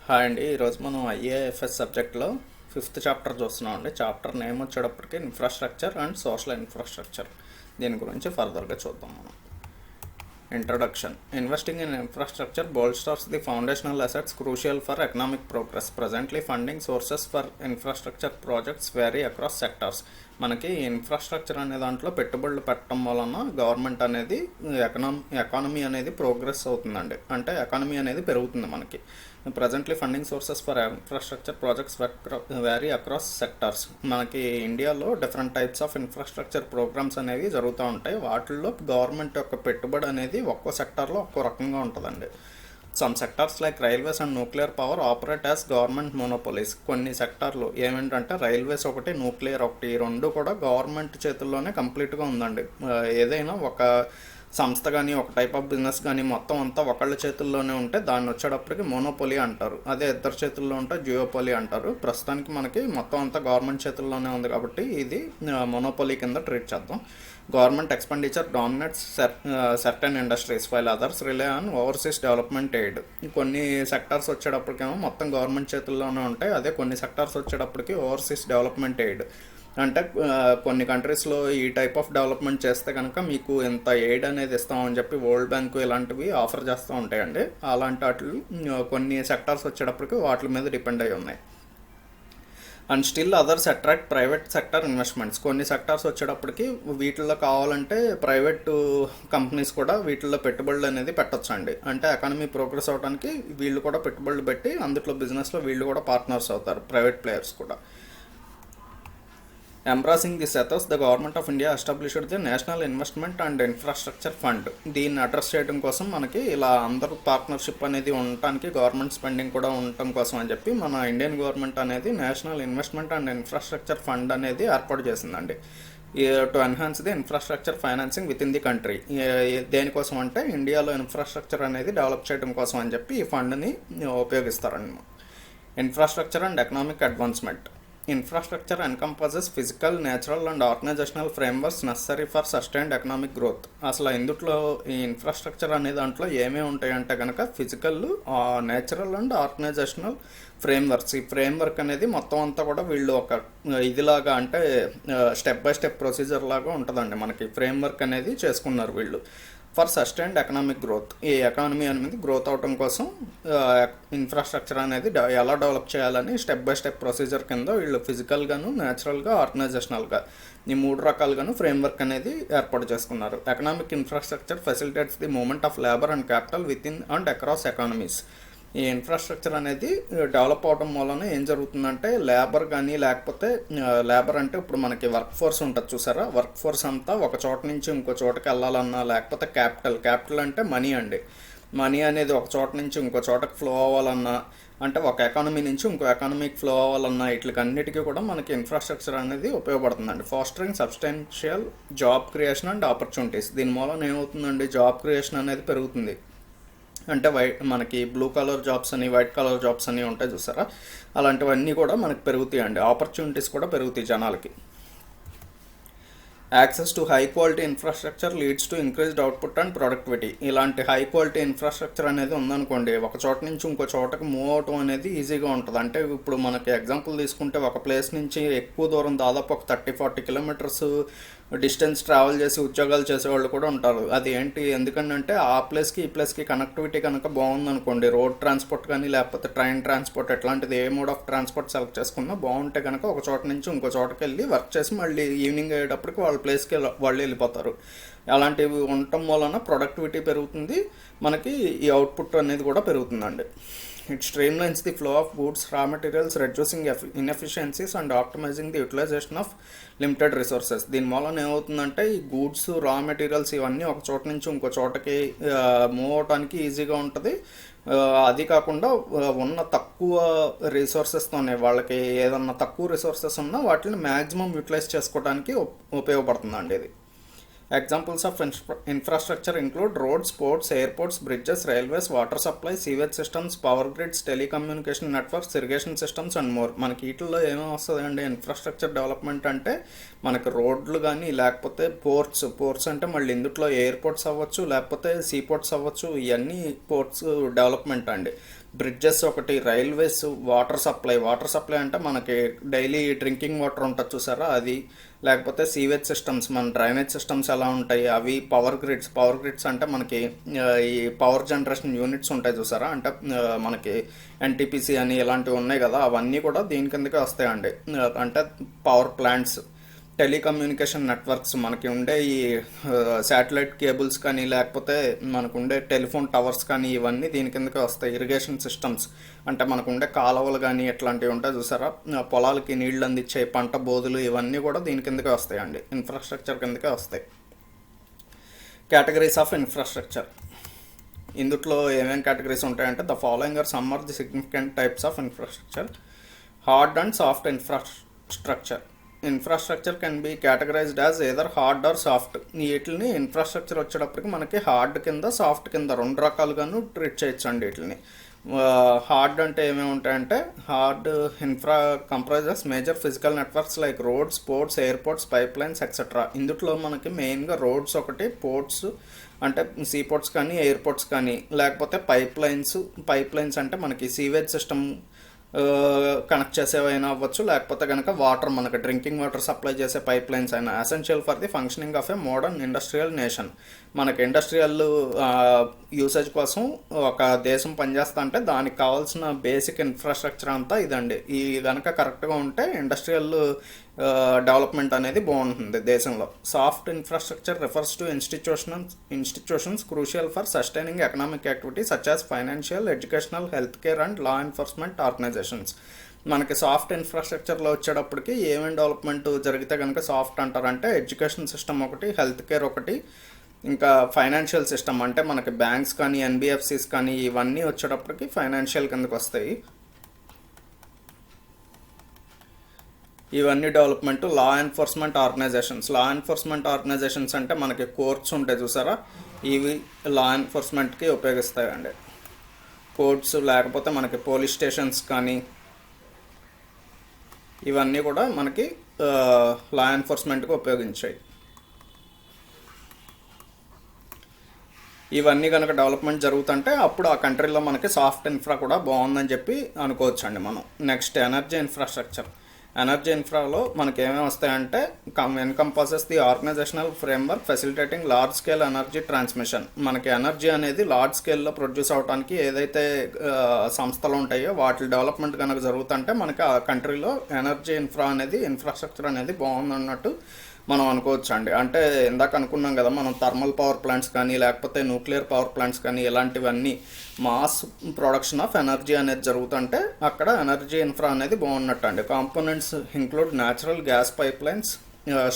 Hi అండి. ఈరోజు మనం ఐఏఎఫ్ఎస్ సబ్జెక్ట్లో ఫిఫ్త్ చాప్టర్ చూస్తున్నాం అండి. చాప్టర్ నేమ్ వచ్చేటప్పటికి ఇన్ఫ్రాస్ట్రక్చర్ అండ్ సోషల్ ఇన్ఫ్రాస్ట్రక్చర్. దీని గురించి ఫర్దర్గా చూద్దాం మనం. Introduction. Investing in infrastructure bolsters the foundational assets crucial for economic progress. Presently, funding sources for infrastructure projects vary across sectors. మనకి ఇన్ఫ్రాస్ట్రక్చర్ అనే దాంట్లో పెట్టుబడులు పెట్టడం వలన గవర్నమెంట్ అనేది ఎకానమీ అనేది ప్రోగ్రెస్ అవుతుందండి. అంటే ఎకానమీ అనేది పెరుగుతుంది మనకి. Presently funding sources for infrastructure projects vary across sectors. మనకి ఇండియాలో different types of infrastructure programs అనేవి జరుగుతూ ఉంటాయి. వాటిల్లో గవర్నమెంట్ యొక్క పెట్టుబడి అనేది ఒక్కో సెక్టార్లో ఒక్కో రకంగా ఉంటుందండి. Some sectors like railways and nuclear power operate as government monopolies. కొన్ని సెక్టార్లు ఏమిటంటే రైల్వేస్ ఒకటి, న్యూక్లియర్ ఒకటి, ఈ రెండు కూడా గవర్నమెంట్ చేతుల్లోనే కంప్లీట్గా ఉందండి. ఏదైనా ఒక సంస్థ కానీ ఒక టైప్ ఆఫ్ బిజినెస్ కానీ మొత్తం అంతా ఒకళ్ళ చేతుల్లోనే ఉంటే దాన్ని వచ్చేటప్పటికి మోనోపోలీ అంటారు. అదే ఇద్దరు చేతుల్లో ఉంటే జియోపోలీ అంటారు. ప్రస్తుతానికి మనకి మొత్తం అంతా గవర్నమెంట్ చేతుల్లోనే ఉంది కాబట్టి ఇది మోనోపోలీ కింద ట్రీట్ చేద్దాం. Government expenditure dominates certain industries while others relay on overseas development aid. కొన్ని సెక్టార్స్ వచ్చేటప్పటికేమో మొత్తం గవర్నమెంట్ చేతుల్లోనే ఉంటాయి. అదే కొన్ని సెక్టార్స్ వచ్చేటప్పటికి ఓవర్సీస్ డెవలప్మెంట్ ఎయిడ్ అంటే కొన్ని కంట్రీస్లో ఈ టైప్ ఆఫ్ డెవలప్మెంట్ చేస్తే కనుక మీకు ఎంత ఎయిడ్ అనేది ఇస్తామని చెప్పి వరల్డ్ బ్యాంకు ఇలాంటివి ఆఫర్ చేస్తూ ఉంటాయండి. అలాంటి వాటిని కొన్ని సెక్టార్స్ వచ్చేటప్పటికి వాటి మీద డిపెండ్ అయి ఉన్నాయి. And still others attract private sector investments. కొన్ని సెక్టార్స్ వచ్చేటప్పటికి వీటిల్లో కావాలంటే ప్రైవేట్ కంపెనీస్ కూడా వీటిల్లో పెట్టుబడులు అనేది పెట్టచ్చు అండి. అంటే ఎకానమీ ప్రోగ్రెస్ అవడానికి వీళ్ళు కూడా పెట్టుబడులు పెట్టి అందులో బిజినెస్లో వీళ్ళు కూడా పార్ట్నర్స్ అవుతారు, ప్రైవేట్ ప్లేయర్స్ కూడా. Embarrassing this ethos the government of India established the national investment and infrastructure fund. దీన్ని అడ్రస్ చేయడం కోసం మనకి ఇలా అందరూ పార్ట్నర్షిప్ అనేది ఉండటానికి గవర్నమెంట్ స్పెండింగ్ కూడా ఉండటం కోసం అని చెప్పి మన ఇండియన్ గవర్నమెంట్ అనేది national investment and infrastructure fund అనేది ఏర్పాటు చేసిందండి. To enhance the infrastructure financing with in the country. దేనికోసం అంటే ఇండియాలో ఇన్ఫ్రాస్ట్రక్చర్ అనేది డెవలప్ చేయడం కోసం అని చెప్పి ఈ ఫండ్ని ఉపయోగిస్తారన్నమాట. Infrastructure and economic advancement. Infrastructure encompasses physical, natural and organizational frameworks necessary for sustained economic growth. అసలు ఇందులో ఈ ఇన్ఫ్రాస్ట్రక్చర్ అనే దాంట్లో ఏమేమి ఉంటాయంటే కనుక physical, natural and organisational frameworks. ఈ ఫ్రేమ్వర్క్ అనేది మొత్తం అంతా కూడా వీళ్ళు ఒక ఇదిలాగా అంటే స్టెప్ బై స్టెప్ ప్రొసీజర్ లాగా ఉంటుందండి. మనకి ఫ్రేమ్వర్క్ అనేది చేసుకున్నారు వీళ్ళు ఫర్ సస్టైన్డ్ ఎకనామిక్ గ్రోత్. ఈ ఎకానమీ అనేది గ్రోత్ అవడం కోసం ఇన్ఫ్రాస్ట్రక్చర్ అనేది ఎలా డెవలప్ చేయాలని స్టెప్ బై స్టెప్ ప్రొసీజర్ కింద వీళ్ళు ఫిజికల్గాను, న్యాచురల్గా, ఆర్గనైజేషనల్గా ఈ మూడు రకాలుగాను ఫ్రేమ్వర్క్ అనేది ఏర్పాటు చేసుకున్నారు. Economic infrastructure facilitates the movement of labour and capital with in and across economies. ఈ ఇన్ఫ్రాస్ట్రక్చర్ అనేది డెవలప్ అవడం వలన ఏం జరుగుతుందంటే లేబర్ కానీ లేకపోతే లేబర్ అంటే ఇప్పుడు మనకి వర్క్ ఫోర్స్ ఉంటుంది చూసారా, వర్క్ ఫోర్స్ అంతా ఒక చోట నుంచి ఇంకో చోటకి వెళ్ళాలన్నా, లేకపోతే క్యాపిటల్ అంటే మనీ అండి. మనీ అనేది ఒక చోట నుంచి ఇంకో చోటకి ఫ్లో అవ్వాలన్నా, అంటే ఒక ఎకానమీ నుంచి ఇంకో ఎకానమీకి ఫ్లో అవ్వాలన్నా వీటికన్నిటికీ కూడా మనకి ఇన్ఫ్రాస్ట్రక్చర్ అనేది ఉపయోగపడుతుందండి. Fostering substantial job creation and opportunities. దీని మూలన ఏమవుతుందండి, జాబ్ క్రియేషన్ అనేది పెరుగుతుంది. అంటే మనకి బ్లూ కలర్ జాబ్స్ అని, వైట్ కలర్ జాబ్స్ అని ఉంటాయి చూసారా, అలాంటివన్నీ కూడా మనకి పెరుగుతాయి అండి. ఆపర్చునిటీస్ కూడా పెరుగుతాయి జనాలకి. Access to high quality infrastructure leads to increased output and productivity. ఇలాంటి హై క్వాలిటీ ఇన్ఫ్రాస్ట్రక్చర్ అనేది ఉందనుకోండి, ఒక చోట నుంచి ఇంకో చోటకి మూవ్ అవటం అనేది ఈజీగా ఉంటుంది. అంటే ఇప్పుడు మనకి ఎగ్జాంపుల్ తీసుకుంటే ఒక ప్లేస్ నుంచి ఎక్కువ దూరం దాదాపు ఒక 30-40 కిలోమీటర్స్ డిస్టెన్స్ ట్రావెల్ చేసి ఉద్యోగాలు చేసేవాళ్ళు కూడా ఉంటారు. అది ఏంటి, ఎందుకంటే ఆ ప్లేస్కి ఈ ప్లేస్కి కనెక్టివిటీ కనుక బాగుందనుకోండి, రోడ్ ట్రాన్స్పోర్ట్ కానీ లేకపోతే ట్రైన్ ట్రాన్స్పోర్ట్ ఎట్లాంటిది ఏ మోడ్ ఆఫ్ ట్రాన్స్పోర్ట్ సెలెక్ట్ చేసుకున్నా బాగుంటే కనుక ఒక చోట నుంచి ఇంకో చోటకి వెళ్ళి వర్క్ చేసి మళ్ళీ ఈవినింగ్ అయ్యేటప్పటికి వాళ్ళ ప్లేస్కి వాళ్ళు వెళ్ళిపోతారు. అలాంటివి ఉండటం వలన ప్రొడక్టివిటీ పెరుగుతుంది, మనకి ఈ అవుట్పుట్ అనేది కూడా పెరుగుతుందండి. It streamlines the flow of goods, raw materials, reducing inefficiencies and optimizing the utilization of limited resources. దీని వలన ఏమవుతుందంటే ఈ గూడ్స్, రా మెటీరియల్స్ ఇవన్నీ ఒక చోట నుంచి ఇంకో చోటకి మూవ్ అవడానికి ఈజీగా ఉంటుంది. అది కాకుండా ఉన్న తక్కువ రిసోర్సెస్తోనే వాళ్ళకి ఏదన్నా తక్కువ రిసోర్సెస్ ఉన్నా వాటిని మ్యాక్సిమం యూటిలైజ్ చేసుకోవడానికి ఉపయోగపడుతుందండి ఇది. Examples of infrastructure include roads, ports, airports, bridges, railways, water supply, sewage systems, power grids, telecommunication networks, irrigation systems and more. మనకి వీటిల్లో ఏమేమి వస్తుందండి ఇన్ఫ్రాస్ట్రక్చర్ డెవలప్మెంట్ అంటే, మనకి రోడ్లు కానీ లేకపోతే పోర్ట్స్ అంటే మళ్ళీ ఇందులో ఎయిర్పోర్ట్స్ అవ్వచ్చు, లేకపోతే సీ పోర్ట్స్ అవ్వచ్చు, ఇవన్నీ పోర్ట్స్ డెవలప్మెంట్ అండి. బ్రిడ్జెస్ ఒకటి, రైల్వేస్, వాటర్ సప్లై అంటే మనకి డైలీ డ్రింకింగ్ వాటర్ ఉంటుంది చూసారా అది, లేకపోతే సీవేజ్ సిస్టమ్స్, మన డ్రైనేజ్ సిస్టమ్స్ ఎలా ఉంటాయి అవి, పవర్ గ్రిడ్స్ అంటే మనకి ఈ పవర్ జనరేషన్ యూనిట్స్ ఉంటాయి చూసారా, అంటే మనకి ఎన్టీపీసీ అని ఇలాంటివి ఉన్నాయి కదా, అవన్నీ కూడా దీని కిందకే వస్తాయండి. అంటే పవర్ ప్లాంట్స్, టెలికమ్యూనికేషన్ నెట్వర్క్స్, మనకి ఉండే ఈ శాటిలైట్ కేబుల్స్ కానీ లేకపోతే మనకు ఉండే టెలిఫోన్ టవర్స్ కానీ ఇవన్నీ దీని కిందకే వస్తాయి. ఇరిగేషన్ సిస్టమ్స్ అంటే మనకు ఉండే కాలువలు కానీ ఇట్లాంటివి ఉంటాయి చూసారా, పొలాలకి నీళ్లు అందించే పంట బోధులు, ఇవన్నీ కూడా దీని కిందకే వస్తాయండి, ఇన్ఫ్రాస్ట్రక్చర్ కిందకే వస్తాయి. కేటగిరీస్ ఆఫ్ ఇన్ఫ్రాస్ట్రక్చర్, ఇందులో ఏమేమి కేటగిరీస్ ఉంటాయంటే the following are some are the significant types of infrastructure. Hard and soft infrastructure. Infrastructure can be categorised as either hard or soft. వీటిని ఇన్ఫ్రాస్ట్రక్చర్ వచ్చేటప్పటికి మనకి హార్డ్ కింద సాఫ్ట్ కింద రెండు రకాలుగాను ట్రీట్ చేయొచ్చు అండి. వీటిని హార్డ్ అంటే ఏమేమి ఉంటాయంటే hard infra comprises major physical networks like roads, ports, airports, pipe lines etcetera. ఇందులో మనకి మెయిన్గా రోడ్స్ ఒకటి, పోర్ట్స్ అంటే సీ పోర్ట్స్ కానీ ఎయిర్పోర్ట్స్ కానీ, లేకపోతే పైప్ లైన్స్ అంటే మనకి సీవేజ్ సిస్టమ్ కనెక్ట్ చేసేవైనా అవ్వచ్చు, లేకపోతే కనుక వాటర్ మనకి డ్రింకింగ్ వాటర్ సప్లై చేసే పైప్ లైన్స్ అయినా. Essential for the functioning of A modern industrial nation. మనకి ఇండస్ట్రియల్ యూసేజ్ కోసం ఒక దేశం పనిచేస్తా అంటే దానికి కావాల్సిన బేసిక్ ఇన్ఫ్రాస్ట్రక్చర్ అంతా ఇదండి. ఈ కనుక కరెక్ట్గా ఉంటే ఇండస్ట్రియల్ డెవలప్మెంట్ అనేది బాగుంటుంది దేశంలో. Soft infrastructure refers to institutions crucial for sustaining economic activity such as financial, educational, health care and law enforcement organisations. మనకి సాఫ్ట్ ఇన్ఫ్రాస్ట్రక్చర్లో వచ్చేటప్పటికి ఏమేమి డెవలప్మెంట్ జరిగితే కనుక సాఫ్ట్ అంటారంటే ఎడ్యుకేషన్ సిస్టమ్ ఒకటి, హెల్త్ కేర్ ఒకటి, ఇంకా ఫైనాన్షియల్ సిస్టమ్ అంటే మనకి బ్యాంక్స్ కానీ ఎన్బిఎఫ్సిస్ కానీ ఇవన్నీ వచ్చేటప్పటికి ఫైనాన్షియల్ కిందకు వస్తాయి. ఇవన్నీ డెవలప్మెంట్. లా ఎన్ఫోర్స్మెంట్ ఆర్గనైజేషన్స్ అంటే మనకి కోర్ట్స్ ఉంటాయి చూసారా, ఇవి లా ఎన్ఫోర్స్మెంట్కి ఉపయోగిస్తాయండి. కోర్ట్స్ లేకపోతే మనకి పోలీస్ స్టేషన్స్ కానీ ఇవన్నీ కూడా మనకి లా ఎన్ఫోర్స్మెంట్కి ఉపయోగించాయి. ఇవన్నీ కనుక డెవలప్మెంట్ జరుగుతుంటే అప్పుడు ఆ కంట్రీలో మనకి సాఫ్ట్ ఇన్ఫ్రా కూడా బాగుందని చెప్పి అనుకోవచ్చండి మనం. Next energy infrastructure. ఎనర్జీ ఇన్ఫ్రాలో మనకి ఏమేమి వస్తాయంటే encompasses the organisational framework facilitating large scale energy transmission. మనకి ఎనర్జీ అనేది లార్జ్ స్కేల్లో ప్రొడ్యూస్ అవడానికి ఏదైతే సంస్థలు ఉంటాయో వాటి డెవలప్మెంట్ కనుక జరుగుతుంటే మనకి ఆ కంట్రీలో ఎనర్జీ ఇన్ఫ్రాస్ట్రక్చర్ అనేది బాగుందన్నట్టు మనం అనుకోవచ్చు అండి. అంటే ఇందాక అనుకున్నాం కదా మనం థర్మల్ పవర్ ప్లాంట్స్ కానీ లేకపోతే న్యూక్లియర్ పవర్ ప్లాంట్స్ కానీ ఇలాంటివన్నీ మాస్ ప్రొడక్షన్ ఆఫ్ ఎనర్జీ అనేది జరుగుతుంటే అక్కడ ఎనర్జీ ఇన్ఫ్రా అనేది బాగున్నట్టు అండి. Components include natural gas pipe lines,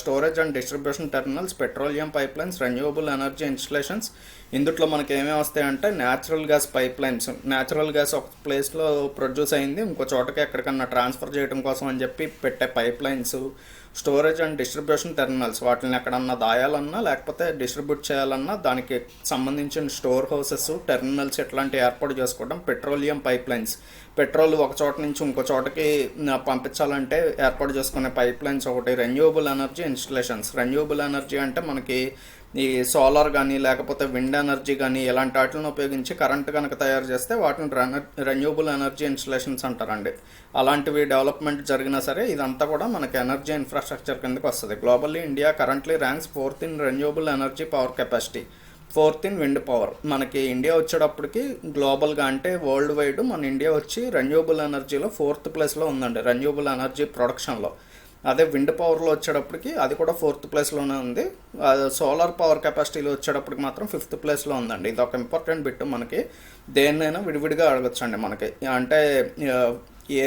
storage and distribution terminals, petroleum pipe lines, renewable energy installations. ఇందులో మనకి ఏమేమి వస్తాయంటే natural gas pipe lines. Natural gas ఒక ప్లేస్లో ప్రొడ్యూస్ అయింది ఇంకో చోటకి ఎక్కడికన్నా ట్రాన్స్ఫర్ చేయడం కోసం అని చెప్పి పెట్టే pipe lines. Storage and distribution terminals, వాటిని ఎక్కడన్నా దాయాలన్నా లేకపోతే డిస్ట్రిబ్యూట్ చేయాలన్నా దానికి సంబంధించిన స్టోర్ హౌసెస్, టెర్మినల్స్ ఇట్లాంటివి ఏర్పాటు చేసుకోవడం. పెట్రోలియం పైప్ లైన్స్, పెట్రోల్ ఒక చోట నుంచి ఇంకో చోటకి పంపించాలంటే ఏర్పాటు చేసుకునే పైప్ లైన్స్ ఒకటి. Renewable energy installations. Renewable energy అంటే మనకి ఈ సోలార్ కానీ లేకపోతే విండ్ ఎనర్జీ కానీ ఇలాంటి వాటిని ఉపయోగించి కరెంట్ కనుక తయారు చేస్తే వాటిని రెన్యూవబుల్ ఎనర్జీ ఇన్స్టలేషన్స్ అంటారండి. అలాంటివి డెవలప్మెంట్ జరిగినా సరే ఇదంతా కూడా మనకి ఎనర్జీ ఇన్ఫ్రాస్ట్రక్చర్ కిందకి వస్తుంది. Globally India currently ranks 4th in renewable energy power capacity, 4th in wind power. మనకి ఇండియా వచ్చేటప్పటికి గ్లోబల్గా అంటే వరల్డ్ వైడ్ మన ఇండియా వచ్చి రెన్యూవబుల్ ఎనర్జీలో 4th ప్లేస్లో ఉందండి, రెన్యూవబుల్ ఎనర్జీ ప్రొడక్షన్లో. అదే విండ్ పవర్లో వచ్చేటప్పటికి అది కూడా 4th ప్లేస్లోనే ఉంది. సోలార్ పవర్ కెపాసిటీలో వచ్చేటప్పటికి మాత్రం 5th ప్లేస్లో ఉందండి. ఇది ఒక ఇంపార్టెంట్ బిట్. మనకి దేన్నైనా విడివిడిగా అడగచ్చండి. మనకి అంటే ఏ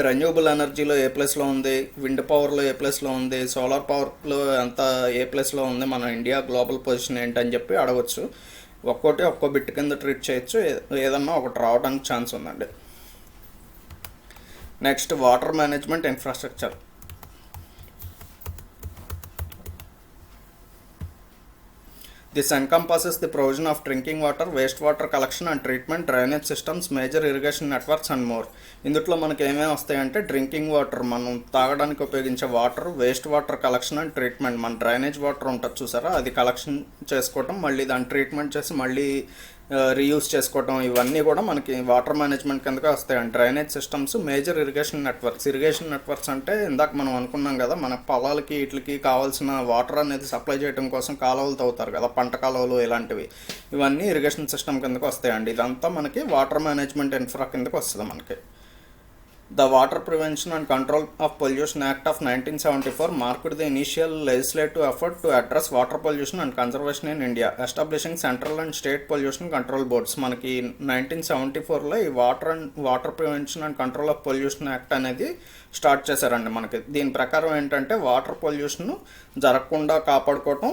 రెన్యూవబుల్ ఎనర్జీలో ఏ ప్లేస్లో ఉంది, విండ్ పవర్లో ఏ ప్లేస్లో ఉంది, సోలార్ పవర్లో ఎంత ఏ ప్లేస్లో ఉంది, మన ఇండియా గ్లోబల్ పొజిషన్ ఏంటని చెప్పి అడగచ్చు. ఒక్కో బిట్ కింద ట్రీట్ చేయొచ్చు, ఏదన్నా ఒకటి రావడానికి ఛాన్స్ ఉందండి. Next water management infrastructure. This encompasses the provision of drinking water, wastewater collection and treatment, drainage systems, major irrigation networks and more. ఇందులో మనకి ఏమేమి వస్తాయంటే డ్రింకింగ్ వాటర్, మనం తాగడానికి ఉపయోగించే water, waste water collection and treatment. మన drainage water ఉంటుంది చూసారా, అది కలెక్షన్ చేసుకోవటం, మళ్ళీ దాన్ని ట్రీట్మెంట్ చేసి మళ్ళీ రీయూజ్ చేసుకోవటం, ఇవన్నీ కూడా మనకి వాటర్ మేనేజ్మెంట్ కిందకే వస్తాయి. And drainage systems, major irrigation networks అంటే ఇందాక మనం అనుకున్నాం కదా, మన పొలాలకి వీటికి కావాల్సిన వాటర్ అనేది సప్లై చేయడం కోసం కాలువలు తవ్వుతారు కదా, పంట కాలువలు ఇలాంటివి, ఇవన్నీ ఇరిగేషన్ సిస్టమ్ కిందకి వస్తాయండి. ఇదంతా మనకి వాటర్ మేనేజ్మెంట్ ఇన్ఫ్రా కిందకి వస్తుంది మనకి. The Water Prevention and Control of Pollution Act of 1974 marked the initial legislative effort to address water pollution and conservation in India, establishing central and state pollution control boards. మనకి 1974లో ఈ water prevention and control of pollution act అనేది start చేశారండి. మనకి దీని ప్రకారం ఏంటంటే water pollution జరగకుండా కాపాడుకోవటం,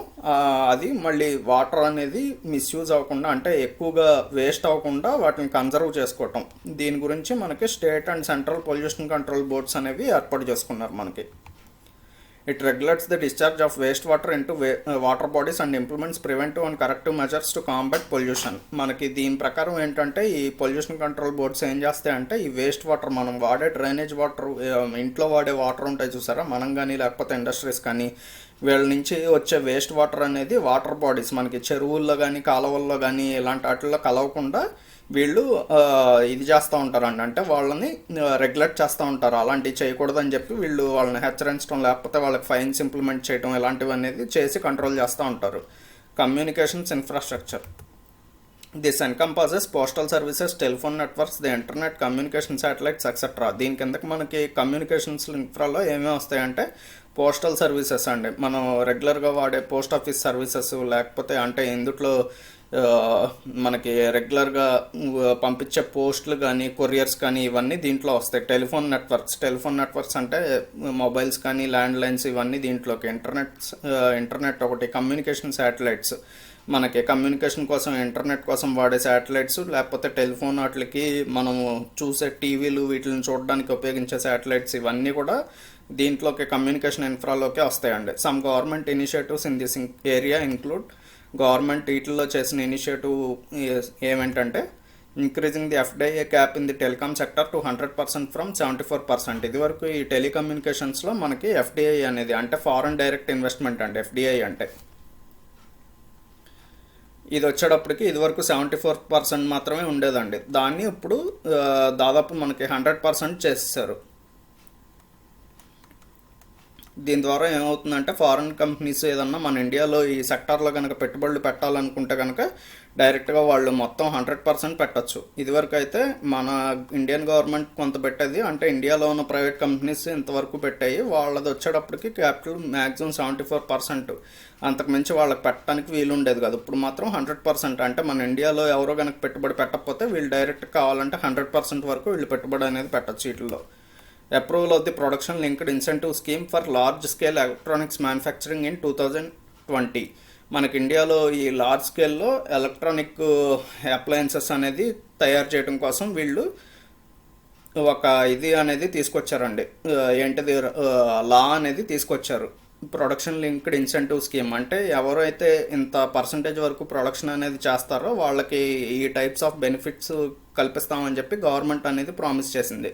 అది మళ్ళీ వాటర్ అనేది మిస్యూజ్ అవ్వకుండా, అంటే ఎక్కువగా వేస్ట్ అవ్వకుండా వాటిని కన్జర్వ్ చేసుకోవటం, దీని గురించి మనకి state and central pollution control boards అనేవి ఏర్పాటు చేసుకున్నారు మనకి. It regulates the discharge of wastewater into water bodies and implements preventive and corrective measures to combat pollution. మనకి దీని ప్రకారం ఏంటంటే ఈ పొల్యూషన్ కంట్రోల్ బోర్డ్స్ ఏం చేస్తాయంటే ఈ వేస్ట్ వాటర్, మనం వాడే డ్రైనేజ్ వాటర్, ఇంట్లో వాడే వాటర్ ఉంటాయి చూసారా, మనం కానీ లేకపోతే ఇండస్ట్రీస్ కానీ, వీళ్ళ నుంచి వచ్చే వేస్ట్ వాటర్ అనేది వాటర్ బాడీస్ మనకి చెరువుల్లో కానీ కాలువల్లో కానీ ఇలాంటి వాటిల్లో కలవకుండా వీళ్ళు ఇది చేస్తూ ఉంటారండి. అంటే వాళ్ళని రెగ్యులేట్ చేస్తూ ఉంటారు, అలాంటివి చేయకూడదని చెప్పి వీళ్ళు వాళ్ళని హెచ్చరించడం, లేకపోతే వాళ్ళకి ఫైన్స్ ఇంప్లిమెంట్ చేయడం, ఇలాంటివి అనేది చేసి కంట్రోల్ చేస్తూ ఉంటారు. Communications infrastructure. This encompasses postal services, telephone networks, the internet, communication satellites etcetera. దీని కిందకి మనకి కమ్యూనికేషన్స్ ఇన్ఫ్రాలో ఏమేమి వస్తాయంటే పోస్టల్ సర్వీసెస్ అండి, మనం రెగ్యులర్గా వాడే పోస్ట్ ఆఫీస్ సర్వీసెస్, లేకపోతే అంటే ఇందుట్లో మనకి రెగ్యులర్గా పంపించే పోస్టులు కానీ కొరియర్స్ కానీ ఇవన్నీ దీంట్లో వస్తాయి. టెలిఫోన్ నెట్వర్క్స్ అంటే మొబైల్స్ కానీ ల్యాండ్ లైన్స్ ఇవన్నీ దీంట్లోకి. ఇంటర్నెట్ ఒకటి. కమ్యూనికేషన్ శాటిలైట్స్, మనకి కమ్యూనికేషన్ కోసం ఇంటర్నెట్ కోసం వాడే శాటిలైట్స్, లేకపోతే టెలిఫోన్ వాటికి మనము చూసే టీవీలు వీటిని చూడడానికి ఉపయోగించే శాటిలైట్స్, ఇవన్నీ కూడా దీంట్లోకి కమ్యూనికేషన్ ఇన్ఫ్రాలోకి వస్తాయండి. Some government initiatives in this area include, government వీటిల్లో చేసిన ఇనిషియేటివ్ ఏమేంటంటే increasing the FDI cap in the telecom sector to 100% from 74%. ఇది వరకు ఈ టెలికమ్యూనికేషన్స్లో మనకి ఎఫ్డిఐ అనేది అంటే ఫారెన్ డైరెక్ట్ ఇన్వెస్ట్మెంట్ అండి. ఎఫ్డిఐ అంటే ఇది వచ్చేటప్పటికి ఇదివరకు 74% మాత్రమే ఉండేదండి, దాన్ని ఇప్పుడు దాదాపు మనకి 100% చేసేసారు. దీని ద్వారా ఏమవుతుందంటే ఫారెన్ కంపెనీస్ ఏదన్నా మన ఇండియాలో ఈ సెక్టార్లో కనుక పెట్టుబడులు పెట్టాలనుకుంటే కనుక డైరెక్ట్గా వాళ్ళు మొత్తం 100% పెట్టచ్చు. ఇదివరకు అయితే మన ఇండియన్ గవర్నమెంట్ కొంత పెట్టేది, అంటే ఇండియాలో ఉన్న ప్రైవేట్ కంపెనీస్ ఇంతవరకు పెట్టాయి, వాళ్ళది వచ్చేటప్పటికి క్యాపిటల్ మ్యాక్సిమం 74%, అంతకుమించి వాళ్ళకి పెట్టడానికి వీలు ఉండేది కాదు. ఇప్పుడు మాత్రం 100%, అంటే మన ఇండియాలో ఎవరో కనుక పెట్టుబడి పెట్టకపోతే వీళ్ళు డైరెక్ట్ కావాలంటే 100% వరకు వీళ్ళు పెట్టుబడి అనేది పెట్టచ్చు వీటిల్లో. Approval of the production linked incentive scheme for large scale electronics manufacturing in 2020. మనకి ఇండియాలో ఈ లార్జ్ స్కేల్లో ఎలక్ట్రానిక్ అప్లయన్సెస్ అనేది తయారు చేయడం కోసం వీళ్ళు ఒక ఇది అనేది తీసుకొచ్చారండి. ఏంటిది లా అనేది తీసుకొచ్చారు, ప్రొడక్షన్ లింక్డ్ ఇన్సెంటివ్ స్కీమ్. అంటే ఎవరైతే ఇంత పర్సంటేజ్ వరకు ప్రొడక్షన్ అనేది చేస్తారో వాళ్ళకి ఈ టైప్స్ ఆఫ్ బెనిఫిట్స్ కల్పిస్తామని చెప్పి గవర్నమెంట్ అనేది ప్రామిస్ చేసింది.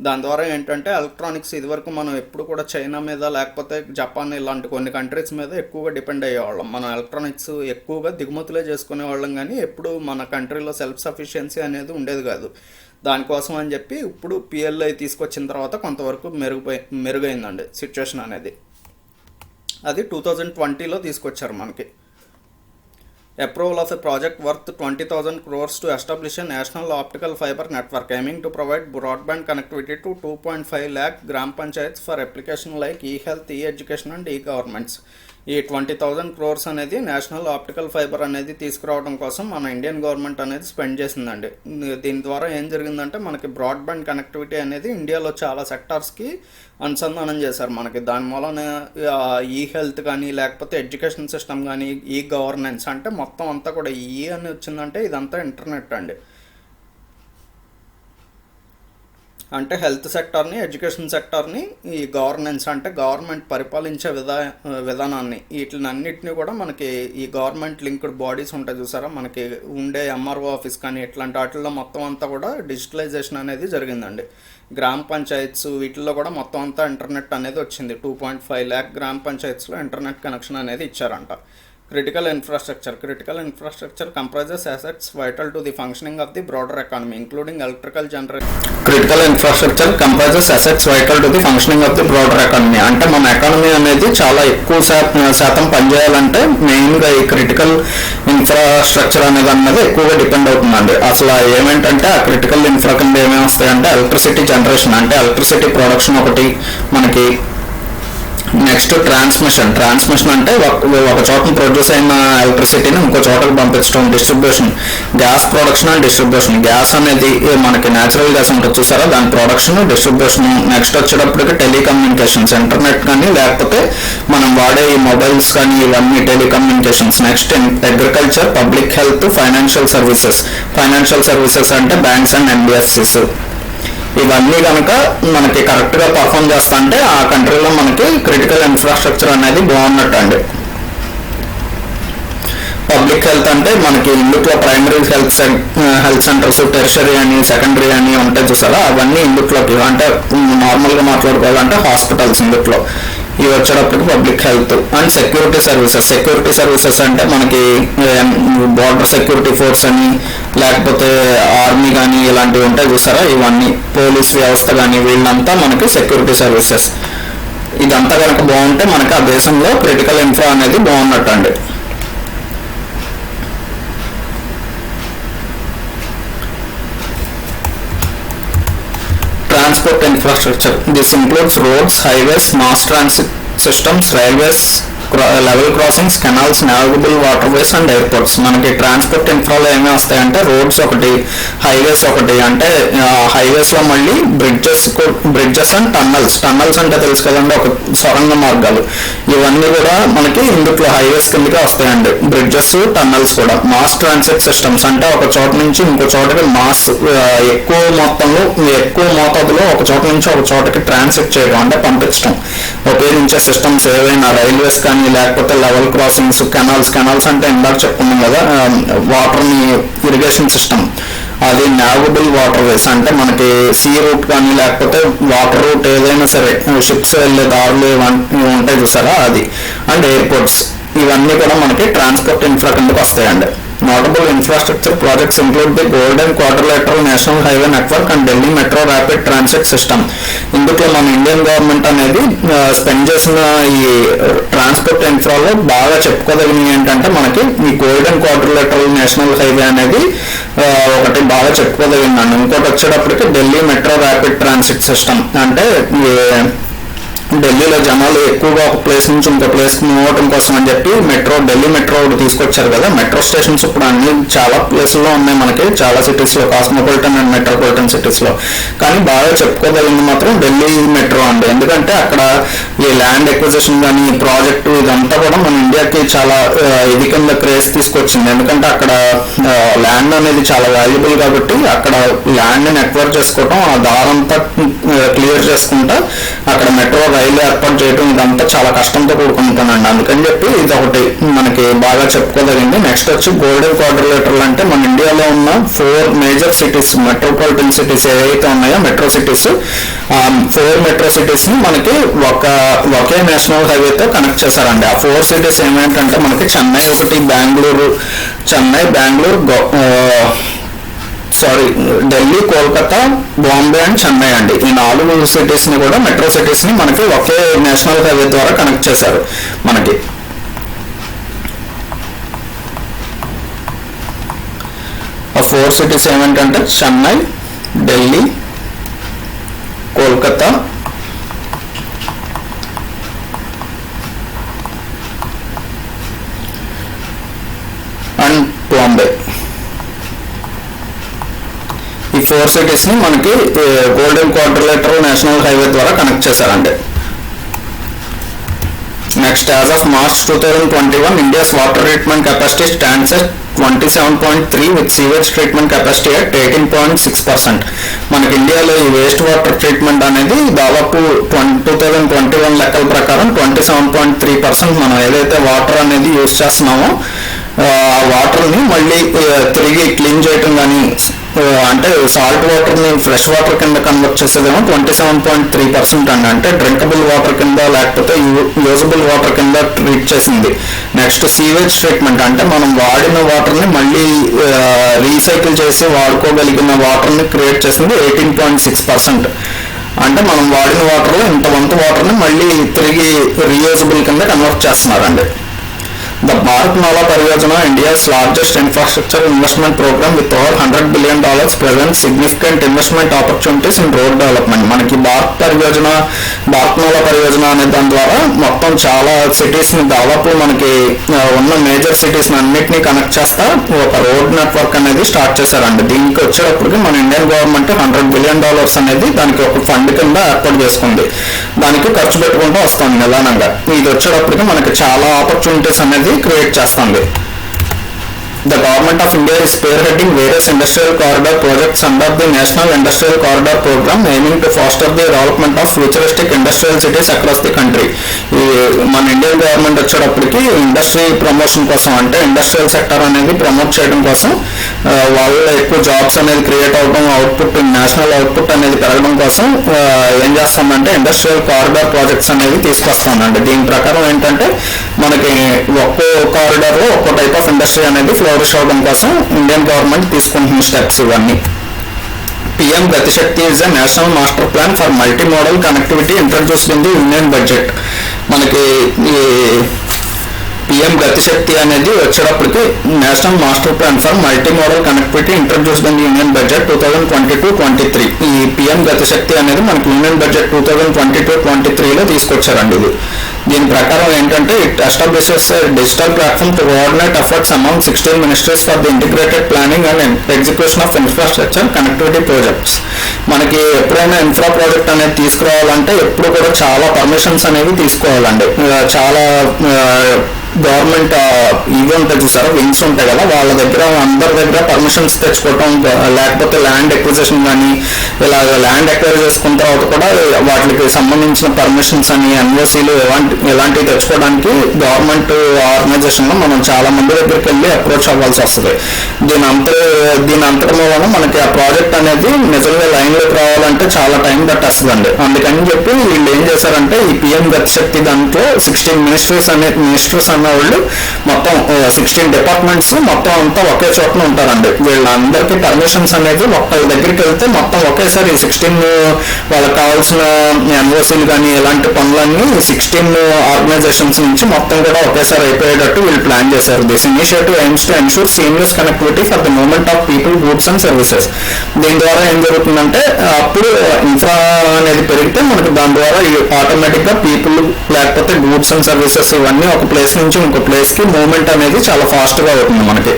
దాని ద్వారా ఏంటంటే ఎలక్ట్రానిక్స్ ఇదివరకు మనం ఎప్పుడు కూడా చైనా మీద లేకపోతే జపాన్ ఇలాంటి కొన్ని కంట్రీస్ మీద ఎక్కువగా డిపెండ్ అయ్యేవాళ్ళం. మనం ఎలక్ట్రానిక్స్ ఎక్కువగా దిగుమతులే చేసుకునే వాళ్ళం, కానీ ఎప్పుడు మన కంట్రీలో సెల్ఫ్ సఫిషియన్సీ అనేది ఉండేది కాదు. దానికోసం అని చెప్పి ఇప్పుడు పిఎల్ఐ తీసుకొచ్చిన తర్వాత కొంతవరకు మెరుగైందండి సిచ్యువేషన్ అనేది. అది 2020లో తీసుకొచ్చారు మనకి. Approval of a project worth 20,000 crores to establish a national optical fiber network aiming to provide broadband connectivity to 2.5 lakh gram panchayats for application like e-health, e-education and e-governments. ఈ 20,000 crores అనేది national optical fibre అనేది తీసుకురావడం కోసం మన Indian government అనేది spend చేసిందండి. దీని ద్వారా ఏం జరిగిందంటే మనకి బ్రాడ్బ్యాండ్ కనెక్టివిటీ అనేది ఇండియాలో చాలా సెక్టార్స్కి అనుసంధానం చేశారు మనకి. దాని వలన ఈ హెల్త్ కానీ లేకపోతే ఎడ్యుకేషన్ సిస్టమ్ కానీ ఈ గవర్నెన్స్ అంటే మొత్తం అంతా కూడా ఈ అని వచ్చిందంటే ఇదంతా ఇంటర్నెట్ అండి. అంటే హెల్త్ సెక్టార్ని, ఎడ్యుకేషన్ సెక్టార్ని, ఈ గవర్నెన్స్ అంటే గవర్నమెంట్ పరిపాలించే విధానాన్ని, వీటినన్నిటిని కూడా మనకి ఈ గవర్నమెంట్ లింక్డ్ బాడీస్ ఉంటాయి చూసారా, మనకి ఉండే ఎంఆర్ఓ ఆఫీస్ కానీ ఇట్లాంటి వాటిల్లో మొత్తం అంతా కూడా డిజిటలైజేషన్ అనేది జరిగిందండి. గ్రామ పంచాయత్స్ వీటిల్లో కూడా మొత్తం అంతా ఇంటర్నెట్ అనేది వచ్చింది. 2.5 lakh గ్రామ పంచాయత్స్లో ఇంటర్నెట్ కనెక్షన్ అనేది ఇచ్చారంట. Critical infrastructure. Critical infrastructure comprises assets vital to the functioning of the broader economy, including electrical generation. Critical infrastructure comprises assets vital to the functioning of the broader economy. అంటే మన economy అనేది చాలా ఎక్కువ శాతం పనిచేయాలంటే మెయిన్గా ఈ క్రిటికల్ ఇన్ఫ్రాస్ట్రక్చర్ అనేది ఎక్కువగా డిపెండ్ అవుతుందండి. అసలు ఏమేంటంటే ఆ క్రిటికల్ ఇన్ఫ్రా కింద ఏమేమి వస్తాయంటే ఎలక్ట్రిసిటీ జనరేషన్, అంటే ఎలక్ట్రిసిటీ ప్రొడక్షన్ ఒకటి మనకి. నెక్స్ట్ ట్రాన్స్మిషన్ అంటే ఒక చోట ప్రొడ్యూస్ అయిన ఎలక్ట్రిసిటీని ఇంకో చోటకి పంపించడం. Distribution, gas production and distribution. Gas అనేది మనకి న్యాచురల్ గ్యాస్ ఉంటుంది చూసారా, దాని ప్రొడక్షన్, డిస్ట్రిబ్యూషన్. నెక్స్ట్ వచ్చేటప్పటికి టెలికమ్యూనికేషన్స్, ఇంటర్నెట్ కానీ లేకపోతే మనం వాడే ఈ మొబైల్స్ కానీ ఇవన్నీ telecommunications. Next agriculture, public health, financial services అంటే బ్యాంక్స్ అండ్ ఎన్బిఎఫ్సిస్. ఇవన్నీ కనుక మనకి కరెక్ట్గా పర్ఫామ్ చేస్తా అంటే ఆ కంట్రీలో మనకి క్రిటికల్ ఇన్ఫ్రాస్ట్రక్చర్ అనేది బాగున్నట్టు అండి. పబ్లిక్ హెల్త్ అంటే మనకి ఇందులో ప్రైమరీ హెల్త్ సెంటర్స్, టెర్షరీ అని, సెకండరీ అని ఉంటాయి చూసారా, అవన్నీ ఇందులోకి. అంటే నార్మల్గా మాట్లాడుకోవాలంటే హాస్పిటల్స్ ఇందులో. ఇవి వచ్చేటప్పటికి public health. And security services అంటే మనకి బార్డర్ సెక్యూరిటీ ఫోర్స్ అని లేకపోతే ఆర్మీ కానీ ఇలాంటివి ఉంటాయి చూసారా, ఇవన్నీ పోలీస్ వ్యవస్థ కానీ వీళ్ళంతా మనకి సెక్యూరిటీ సర్వీసెస్. ఇదంతా కనుక బాగుంటే మనకి ఆ దేశంలో క్రిటికల్ ఇన్ఫ్రా అనేది బాగున్నట్టు అండి. Transport infrastructure. This includes roads, highways, mass transit systems, railways, level crossings, canals, navigable waterways and airports. మనకి ట్రాన్స్పోర్ట్ ఇన్ఫ్రాలో ఏమేమి వస్తాయంటే రోడ్స్ ఒకటి, హైవేస్ ఒకటి. అంటే హైవేస్లో మళ్ళీ బ్రిడ్జెస్ అండ్ టన్నల్స్ అంటే తెలుసు కదండి, ఒక సొరంగ మార్గాలు. ఇవన్నీ కూడా మనకి ఇందులో హైవేస్ కిందకే వస్తాయండి. బ్రిడ్జెస్, టన్నల్స్ కూడా. మాస్ ట్రాన్సిట్ సిస్టమ్స్ అంటే ఒక చోట నుంచి ఇంకో చోటకి ఎక్కువ మోతాదులో ఒక చోట నుంచి ఒక చోటకి ట్రాన్సిట్ చేయడం అంటే పంపించడం ఉపయోగించే సిస్టమ్స్ ఏవైనా రైల్వేస్ కానీ లేకపోతే లెవెల్ క్రాసింగ్స్, కెనాల్స్ అంటే ఇందాక చెప్పుకున్నాం కదా, వాటర్ని ఇరిగేషన్ సిస్టమ్. అది నావిగబుల్ వాటర్వేస్ అంటే మనకి సీ రూట్ కానీ లేకపోతే వాటర్ రూట్ ఏదైనా సరే షిప్స్ వెళ్ళే దారులు ఇవన్నీ ఉంటాయి చూసారా, అది. And airports. ఇవన్నీ కూడా మనకి ట్రాన్స్పోర్ట్ ఇన్ఫ్రా కిందకి వస్తాయండి. Notable infrastructure projects include the Golden Quadrilateral National Highway Network and Delhi Metro Rapid Transit System. ఇందులో మన ఇండియన్ గవర్నమెంట్ అనేది స్పెండ్ చేసిన ఈ ట్రాన్స్పోర్ట్ ఇన్ఫ్రాలో బాగా చెప్పుకోదగినవి ఏంటంటే మనకి ఈ గోల్డెన్ క్వాడ్రిలేటరల్ నేషనల్ హైవే అనేది ఒకటి బాగా చెప్పుకోదగిందండి. ఇంకోటి వచ్చేటప్పటికి Delhi metro rapid transit system. అంటే ఢిల్లీలో జనాలు ఎక్కువగా ఒక ప్లేస్ నుంచి ఇంకో ప్లేస్కి మూవ్ అవడం కోసం అని చెప్పి ఢిల్లీ మెట్రో తీసుకొచ్చారు కదా. మెట్రో స్టేషన్స్ ఇప్పుడు అన్ని చాలా ప్లేసుల్లో ఉన్నాయి మనకి, చాలా సిటీస్లో, కాస్మోపాలిటన్ అండ్ మెట్రోపాలిటన్ సిటీస్లో. కానీ బాగా చెప్పుకోదగింది మాత్రం ఢిల్లీ మెట్రో అండి. ఎందుకంటే అక్కడ ఈ ల్యాండ్ ఎక్విజిషన్ కానీ ఈ ప్రాజెక్టు ఇదంతా కూడా మన ఇండియాకి చాలా ఇది కింద క్రేజ్ తీసుకొచ్చింది. ఎందుకంటే అక్కడ ల్యాండ్ అనేది చాలా వాల్యుబుల్ కాబట్టి అక్కడ ల్యాండ్ని ఎక్వైర్ చేసుకోవడం, ఆ దారంతా క్లియర్ చేసుకుంటా అక్కడ మెట్రో రైలు ఏర్పాటు చేయడం ఇదంతా చాలా కష్టంతో కూడుకుంటానండి. అందుకని చెప్పి ఇది ఒకటి మనకి బాగా చెప్పుకోదగింది. నెక్స్ట్ వచ్చి గోల్డెన్ క్వాడ్రిలేటరల్ అంటే మన ఇండియాలో ఉన్న 4 మేజర్ సిటీస్, మెట్రోపాలిటన్ సిటీస్ ఏవైతే ఉన్నాయో మెట్రో సిటీస్, 4 మెట్రో సిటీస్ ని మనకి ఒకే నేషనల్ హైవేతో కనెక్ట్ చేశారండి. ఆ 4 సిటీస్ ఏమేంటంటే మనకి చెన్నై ఒకటి, ఢిల్లీ, కోల్కతా, బాంబే అండ్ చెన్నై అండి. ఈ 4 సిటీస్ ని కూడా మెట్రో సిటీస్ ని మనకి ఒకే నేషనల్ హైవే ద్వారా కనెక్ట్ చేశారు మనకి. ఆ 4 సిటీస్ ఏమిటంటే చెన్నై, ఢిల్లీ, కోల్కతా, అండ్ బాంబే. ఈ 4 సిటీస్ ని మనకి గోల్డెన్ క్వాడ్రిలేటరల్ నేషనల్ హైవే ద్వారా కనెక్ట్ చేశారండి. Next, as of March 2021 India's water treatment capacity stands at 27.3 with sewage treatment capacity at 18.6%. మనకి ఇండియాలో ఈ వేస్ట్ వాటర్ ట్రీట్మెంట్ అనేది దాదాపు 2021 లెక్కల ప్రకారం 27.3% మనం ఏదైతే వాటర్ అనేది యూజ్ చేస్తున్నామో ఆ వాటర్ని మళ్ళీ తిరిగి క్లీన్ చేయటం కానీ అంటే సాల్ట్ వాటర్ని ఫ్రెష్ వాటర్ కింద కన్వర్ట్ చేసేదేమో 27.3% అండి. అంటే డ్రింకబుల్ వాటర్ కింద లేకపోతే యూజబుల్ వాటర్ కింద ట్రీట్ చేసింది. నెక్స్ట్ సీవేజ్ ట్రీట్మెంట్ అంటే మనం వాడిన వాటర్ని మళ్ళీ రీసైకిల్ చేసి వాడుకోగలిగిన వాటర్ని క్రియేట్ చేసింది 18.6%. అంటే మనం వాడిన వాటర్లో ఇంత వంతు వాటర్ని మళ్ళీ తిరిగి రీయూజబుల్ కింద కన్వర్ట్ చేస్తున్నారండి. The Bharatmala Pariyojana, India's largest infrastructure investment program with over $100 billion, presents significant investment opportunities in road development. మనకి భారత్మాల పరియోజన అనే దాని ద్వారా మొత్తం చాలా సిటీస్ని దాదాపు మనకి ఉన్న మేజర్ సిటీస్ని అన్నిటినీ కనెక్ట్ చేస్తా ఒక రోడ్ నెట్వర్క్ అనేది స్టార్ట్ చేశారండి. దీనికి వచ్చేటప్పటికి మన ఇండియన్ గవర్నమెంట్ $100 billion అనేది దానికి ఒక ఫండ్ కింద ఏర్పాటు చేసుకుంది. దానికి ఖర్చు పెట్టుకుంటూ వస్తుంది నిదానంగా. ఇది వచ్చేటప్పటికి మనకి చాలా ఆపర్చునిటీస్ అనేది క్రియేట్ చేస్తుంది. The Government of India is spearheading various industrial corridor projects under the National Industrial Corridor Program, aiming to foster the development of futuristic industrial cities across the country. మన ఇండియన్ గవర్నమెంట్ వచ్చేటప్పటికి industry promotion కోసం అంటే industrial sector అనేది promote చేయడం కోసం వాళ్ళు ఎక్కువ jobs అనేది క్రియేట్ అవడం, అవుట్పుట్ నేషనల్ అవుట్పుట్ అనేది పెరగడం కోసం ఏం చేస్తుందంటే ఇండస్ట్రియల్ కారిడార్ ప్రాజెక్ట్స్ అనేవి తీసుకొస్తుందండి. దీని ప్రకారం ఏంటంటే మనకి ఒక్కో కారిడార్లో ఒక్కో టైప్ ఆఫ్ ఇండస్ట్రీ అనేది ఫ్లోరిష్ అవడం కోసం ఇండియన్ గవర్నమెంట్ తీసుకుంటున్న స్టెప్స్ ఇవన్నీ. PM Gati Shakti is a national master plan for multimodal connectivity introduced in the Union budget. మనకి ఈ PM Gati Shakti అనేది వచ్చేటప్పటికి national master plan for multimodal connectivity introduced in union budget 2022-23. ఈ PM Gati Shakti అనేది మనకి union budget 2022-23లో తీసుకొచ్చారండి. ఇది దీని ప్రకారం ఏంటంటే it establishes digital platform to coordinate efforts among 16 ministries for the integrated planning and execution of infrastructure connectivity projects. మనకి ఎప్పుడైనా ఇన్ఫ్రా ప్రాజెక్ట్ అనేది తీసుకురావాలంటే ఎప్పుడు కూడా చాలా పర్మిషన్స్ అనేవి తీసుకోవాలండి. చాలా గవర్నమెంట్ ఇవి ఉంటాయి చూసారా, వింగ్స్ ఉంటాయి కదా, వాళ్ళ దగ్గర అందరి దగ్గర పర్మిషన్స్ తెచ్చుకోవటం, లేకపోతే ల్యాండ్ ఎక్విజిషన్ కానీ ఇలాగ ల్యాండ్ ఎక్వైర్ చేసుకున్న తర్వాత కూడా వాటికి సంబంధించిన పర్మిషన్స్ అని ఎన్ఓసీలు ఇలాంటివి తెచ్చుకోవడానికి గవర్నమెంట్ ఆర్గనైజేషన్లో మనం చాలా మంది దగ్గరికి వెళ్ళి అప్రోచ్ అవ్వాల్సి వస్తుంది. దీని అంతటి వలన మనకి ఆ ప్రాజెక్ట్ అనేది నిజంగా లైన్లోకి రావాలంటే చాలా టైం పట్టేస్తుందండి. అందుకని చెప్పి వీళ్ళు ఏం చేశారంటే ఈ PM Gati Shakti దాంట్లో 16 మినిస్ట్రీస్ అన్న వాళ్ళు మొత్తం 16 డిపార్ట్మెంట్స్ మొత్తం అంతా ఒకే చోటన ఉంటారండి. వీళ్ళందరికీ పర్మిషన్స్ అనేది ఒక్కళ్ళ దగ్గరికి వెళ్తే మొత్తం ఒకేసారి 16 వాళ్ళకి కావాల్సిన ఎన్ఓసీలు కానీ ఇలాంటి పనులన్నీ 16 ఆర్గనైజేషన్స్ నుంచి మొత్తం కూడా ఒకేసారి అయిపోయేటట్టు వీళ్ళు ప్లాన్ చేశారు. This initiative AIIMS to ensure seamless connectivity for the movement of people, goods and services. దీని ద్వారా ఏం జరుగుతుందంటే అప్పుడు ఇన్ఫ్రా అనేది పెరిగితే మనకి దాని ద్వారా ఆటోమేటిక్గా పీపుల్ లేకపోతే గూడ్స్ అండ్ సర్వీసెస్ ఇవన్నీ ఒక ప్లేస్ నుంచి ఇంకో ప్లేస్కి మూవ్మెంట్ అనేది చాలా ఫాస్ట్గా అవుతుంది మనకి.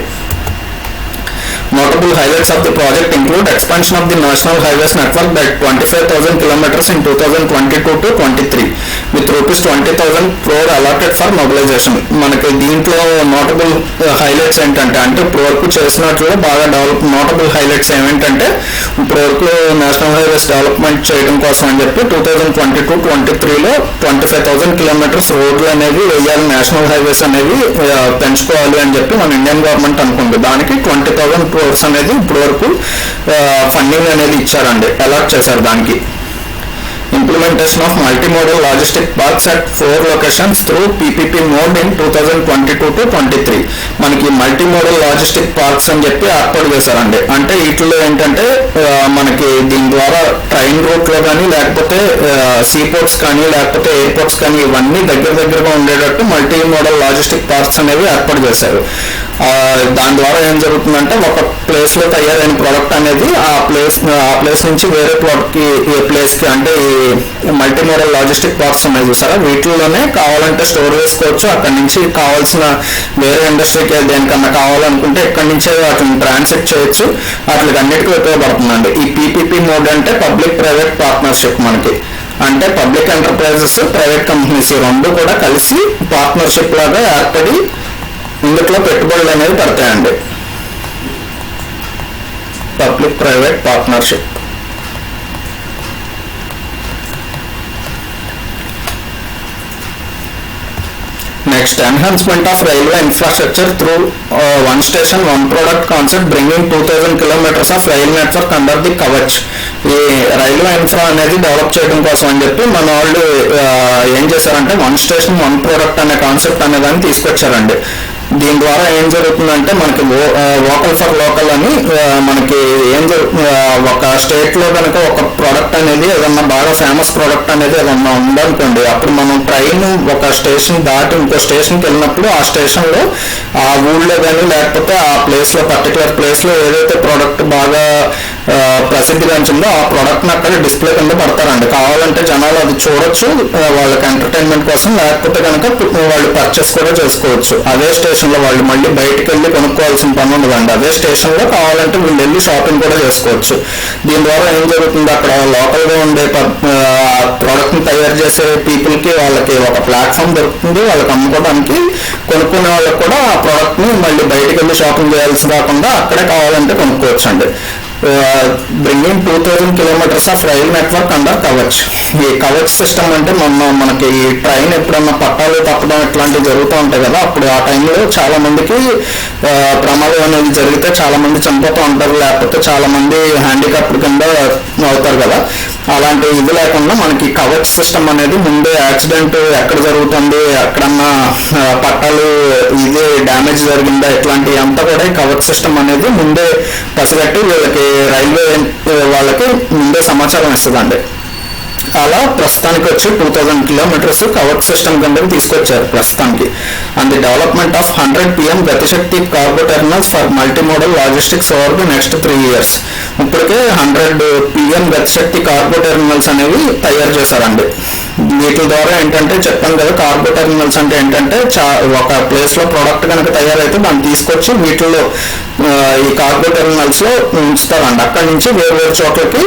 Notable highlights of the project include expansion of the national highways network by 25,000 kilometers in 2022-23 with rupees 20,000 crore allotted for mobilization. మనకి దీంట్లో నోటబుల్ హైలైట్స్ ఏంటంటే ఇప్పుడు వరకు చేసినట్లు బాగా నోటబుల్ హైలైట్స్ ఏమిటంటే ఇప్పుడు వరకు నేషనల్ హైవేస్ డెవలప్మెంట్ చేయడం కోసం అని చెప్పి 2022-23లో 25,000 కిలోమీటర్స్ రోడ్లు అనేవి వేయాలి, నేషనల్ హైవేస్ అనేవి పెంచుకోవాలి అని చెప్పి మన ఇండియన్ గవర్నమెంట్ అనుకుంది. దానికి 20,000 crores అనేది ఇప్పుడు వరకు ఫండింగ్ అనేది ఇచ్చారండి, అలాట్ చేశారు. దానికి implementation of multimodal logistic parks at 4 locations through PPP mode in 2022-23. మనకి మల్టీమోడల్ లాజిస్టిక్ పార్క్స్ అని చెప్పి ఏర్పాటు చేశారండి. అంటే వీటిలో ఏంటంటే మనకి దీని ద్వారా ట్రైన్ రూట్లో కానీ లేకపోతే సీపోర్ట్స్ కానీ లేకపోతే ఎయిర్పోర్ట్స్ కానీ ఇవన్నీ దగ్గరగా ఉండేటట్టు మల్టీమోడల్ లాజిస్టిక్ పార్క్స్ అనేవి ఏర్పాటు చేశారు. దాని ద్వారా ఏం జరుగుతుందంటే ఒక ప్లేస్లో తయారైన ప్రోడక్ట్ అనేది ఆ ప్లేస్ నుంచి వేరే ప్లేస్కి అంటే మల్టీమోడల్ లాజిస్టిక్ పార్క్స్ ఉన్నాయి చూసారా, వీటిలోనే కావాలంటే స్టోర్ చేసుకోవచ్చు. అక్కడి నుంచి కావాల్సిన వేరే ఇండస్ట్రీకి దేనికన్నా కావాలనుకుంటే ఇక్కడి నుంచే వాటిని ట్రాన్సిట్ చేయొచ్చు. వాటికి అన్నిటికీ ఉపయోగపడుతుందండి. ఈ PPP మోడ్ అంటే పబ్లిక్ ప్రైవేట్ పార్ట్నర్షిప్. మనకి అంటే పబ్లిక్ ఎంటర్ప్రైజెస్, ప్రైవేట్ కంపెనీస్ రెండు కూడా కలిసి పార్ట్నర్షిప్ లాగా ఏర్పడి ఇందులో పెట్టుబడులు అనేవి పడతాయండి. Public private partnership. Next enhancement of railway infrastructure through one station one product concept bringing 2000 kilometers of rail network under the Kavach. ఈ రైల్వే ఇన్ఫ్రా అనేది డెవలప్ చేయడం కోసం అని చెప్పి మన వాళ్ళు ఏం చేశారంటే వన్ స్టేషన్ వన్ ప్రోడక్ట్ అనే కాన్సెప్ట్ అనే దాన్ని తీసుకొచ్చారండి. దీని ద్వారా ఏం జరుగుతుందంటే మనకి వోకల్ ఫర్ లోకల్ అని మనకి ఒక స్టేట్లో కనుక ఒక ప్రోడక్ట్ అనేది ఏదన్నా బాగా ఫేమస్ ప్రోడక్ట్ అనేది ఏదన్నా ఉందనుకోండి, అప్పుడు మనం ట్రైన్ ఒక స్టేషన్ దాటి ఇంకో స్టేషన్కి వెళ్ళినప్పుడు ఆ స్టేషన్లో ఆ ఊళ్ళో కానీ లేకపోతే ఆ ప్లేస్లో పర్టికులర్ ప్లేస్లో ఏదైతే ప్రోడక్ట్ బాగా ప్రసిద్ధిగాంచిందో ఆ ప్రోడక్ట్ని అక్కడ డిస్ప్లే కింద పడతారండి. కావాలంటే జనాలు అది చూడొచ్చు వాళ్ళకి ఎంటర్టైన్మెంట్ కోసం, లేకపోతే కనుక వాళ్ళు పర్చేస్ కూడా చేసుకోవచ్చు. అదే స్టేషన్లో వాళ్ళు మళ్ళీ బయటకు వెళ్ళి కొనుక్కోవాల్సిన పని ఉండదండి. అదే స్టేషన్లో కావాలంటే వీళ్ళు వెళ్ళి షాపింగ్ కూడా చేసుకోవచ్చు. దీని ద్వారా ఏం జరుగుతుంది, అక్కడ లోకల్గా ఉండే ప్రోడక్ట్ని తయారు చేసే పీపుల్కి వాళ్ళకి ఒక ప్లాట్ఫామ్ దొరుకుతుంది. వాళ్ళకి అమ్ముకోవడానికి కొనుక్కునే వాళ్ళకి కూడా ఆ ప్రోడక్ట్ని మళ్ళీ బయటకు వెళ్ళి షాపింగ్ చేయాల్సి కాకుండా అక్కడే కావాలంటే కొనుక్కోవచ్చు అండి. Bringing 2000 kilometers of rail network under Kavach. ఈ కవచ్ సిస్టమ్ అంటే మనకి ట్రైన్ ఎప్పుడన్నా పట్టాలు తప్పడం ఇట్లాంటివి జరుగుతూ ఉంటాయి కదా, అప్పుడు ఆ టైంలో చాలా మందికి ప్రమాదం అనేది జరిగితే చాలా మంది చనిపోతూ ఉంటారు, లేకపోతే చాలా మంది హ్యాండిక్యాప్డ్ కింద అవుతారు కదా. అలాంటి ఇది లేకుండా మనకి కవచ్ సిస్టమ్ అనేది ముందే యాక్సిడెంట్ ఎక్కడ జరుగుతుంది, ఎక్కడన్నా పట్టాలు ఇది డ్యామేజ్ జరిగిందా, ఇట్లాంటివి అంతా కూడా ఈ కవచ్ సిస్టమ్ అనేది ముందే పసిగట్టి వీళ్ళకి రైల్వే వాళ్ళకి ముందే సమాచారం ఇస్తుందండి. అలా ప్రస్తుతానికి వచ్చి 2000 kilometers కవచ్ సిస్టమ్ కిందకి తీసుకొచ్చారు ప్రస్తుతానికి. And the development of 100 PM Gatishakti cargo terminals for multimodal logistics over the next 3 years. ఇప్పటికే 100 PM గతిశక్తి కార్గో టెర్మినల్స్ అనేవి తయారు చేశారండి. వీటి ద్వారా ఏంటంటే చెప్పాను కదా, కార్గో టెర్మినల్స్ అంటే ఏంటంటే ఒక ప్లేస్లో ప్రోడక్ట్ కనుక తయారైతే దాన్ని తీసుకొచ్చి వీటిల్లో ఈ కార్గో టెర్మినల్స్లో ఉంచుతారండి. అక్కడి నుంచి వేరు చోట్లకి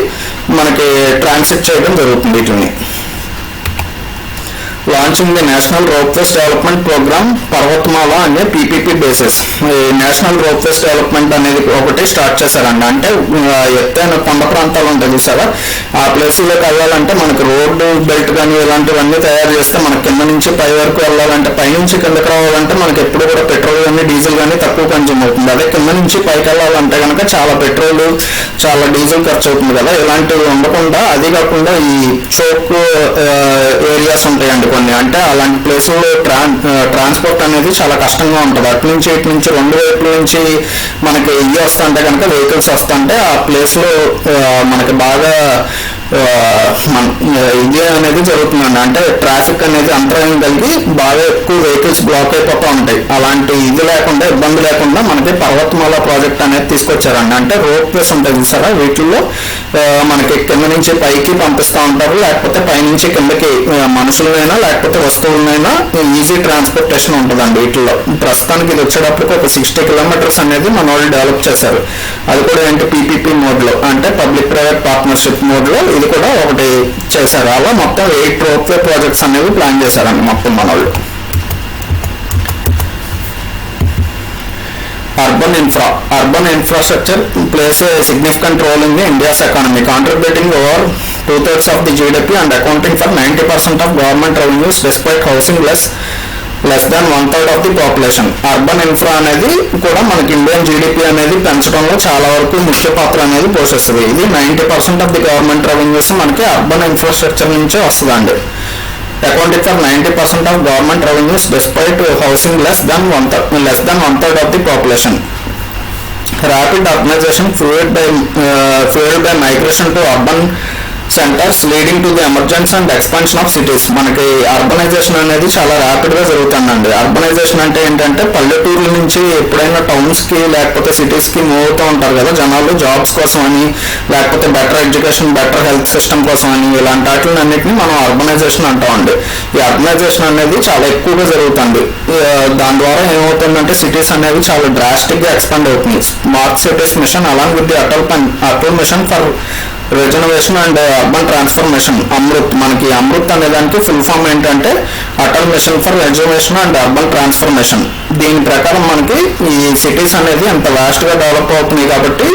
మనకి ట్రాన్సిట్ చేయడం జరుగుతుంది. వీటిని launching the national ropeways development programme Parvatmala అనే PPP బేసిస్. ఈ నేషనల్ రోప్వేస్ డెవలప్మెంట్ అనేది ఒకటి స్టార్ట్ చేశారండి. అంటే ఎత్తైన కొండ ప్రాంతాలు ఉంటాయి చూసారా, ఆ ప్లేసుల్లోకి వెళ్ళాలంటే మనకి రోడ్డు బెల్ట్ కానీ ఇలాంటివన్నీ తయారు చేస్తే మనకి కింద నుంచి పై వరకు వెళ్ళాలంటే, పై నుంచి కిందకి రావాలంటే మనకి ఎప్పుడు కూడా పెట్రోల్ కానీ డీజిల్ కానీ తక్కువ కన్జ్యూమ్ అవుతుంది. అదే కింద నుంచి పైకి వెళ్ళాలంటే కనుక చాలా పెట్రోల్ చాలా డీజిల్ ఖర్చు అవుతుంది కదా. ఇలాంటివి ఉండకుండా, అది కాకుండా ఈ చోక్ ఏరియాస్ ఉంటాయండి కొన్ని, అంటే అలాంటి ప్లేసుల్లో ట్రాన్స్పోర్ట్ అనేది చాలా కష్టంగా ఉంటుంది. అటు నుంచి ఇటు నుంచి రెండు వైపుల నుంచి మనకి ఇవి వస్తుంటే కనుక వెహికల్స్ వస్తుంటే ఆ ప్లేస్లో మనకి బాగా ఇది అనేది జరుగుతుందండి. అంటే ట్రాఫిక్ అనేది అంతరాయం కలిగి బాగా ఎక్కువ వెహికల్స్ బ్లాక్ అయిపోతూ ఉంటాయి. అలాంటి ఇది లేకుండా, ఇబ్బంది లేకుండా మనకి పర్వతమాల ప్రాజెక్ట్ అనేది తీసుకొచ్చారండి. అంటే రోప్ వేస్ ఉంటాయి చూసారా, వీటిల్లో మనకి కింద నుంచి పైకి పంపిస్తూ ఉంటారు, లేకపోతే పైనుంచి కిందకి మనుషులనైనా లేకపోతే వస్తువులనైనా ఈజీ ట్రాన్స్పోర్టేషన్ ఉంటుందండి వీటిల్లో. ప్రస్తుతానికి ఇది వచ్చేటప్పటికి ఒక 60 kilometers అనేది మన వాళ్ళు డెవలప్ చేశారు. అది కూడా ఏంటి PPP మోడ్లో, అంటే పబ్లిక్ ప్రైవేట్ పార్ట్నర్షిప్ మోడ్లో ఇది కూడా ఒకటి చేశారు. అలా మొత్తం 8 రోప్వే ప్రాజెక్ట్స్ అనేవి ప్లాన్ చేశారండి మొత్తం మన వాళ్ళు. Urban infrastructure plays a significant role in the India's economy, contributing over 2/3 of the GDP and accounting for 90% of government revenues despite housing less than 1/3 of the population. Urban infra అనేది కూడా మనకి Indian GDP అనేది పెంచడంలో చాలా వరకు ముఖ్య పాత్ర అనేది పోషిస్తుంది. ఇది 90% ఆఫ్ ది గవర్నమెంట్ రెవెన్యూస్ మనకి అర్బన్ ఇన్ఫ్రాస్ట్రక్చర్ నుంచే వస్తుందండి. accounting for 90% of government revenues despite housing less than one third of the population. Rapid urbanization fueled by migration to urban centres leading to the emergence and expansion of cities. మనకి urbanisation అనేది చాలా ర్యాపిడ్గా జరుగుతుందండి. Urbanisation అంటే ఏంటంటే పల్లెటూర్ల నుంచి ఎప్పుడైనా టౌన్స్కి లేకపోతే సిటీస్కి move అవుతూ ఉంటారు కదా జనాలు, జాబ్స్ కోసం అని, లేకపోతే better education better health system కోసం అని, ఇలాంటి వాటిలన్నింటినీ మనం అర్బనైజేషన్ అంటామండి. ఈ అర్బనైజేషన్ అనేది చాలా ఎక్కువగా జరుగుతుంది. దాని ద్వారా ఏమవుతుందంటే సిటీస్ అనేవి చాలా డ్రాస్టిక్గా ఎక్స్పాండ్ అవుతుంది. Smart cities mission along with the Atal mission for regeneration and urban transformation. Amrut, మనకి అమృత్ అనే దానికి ఫుల్ ఫామ్ ఏంటంటే Atal mission for regeneration and urban transformation. దీని ప్రకారం మనకి ఈ సిటీస్ అనేది ఎంత వాస్ట్గా డెవలప్ అవుతున్నాయి కాబట్టి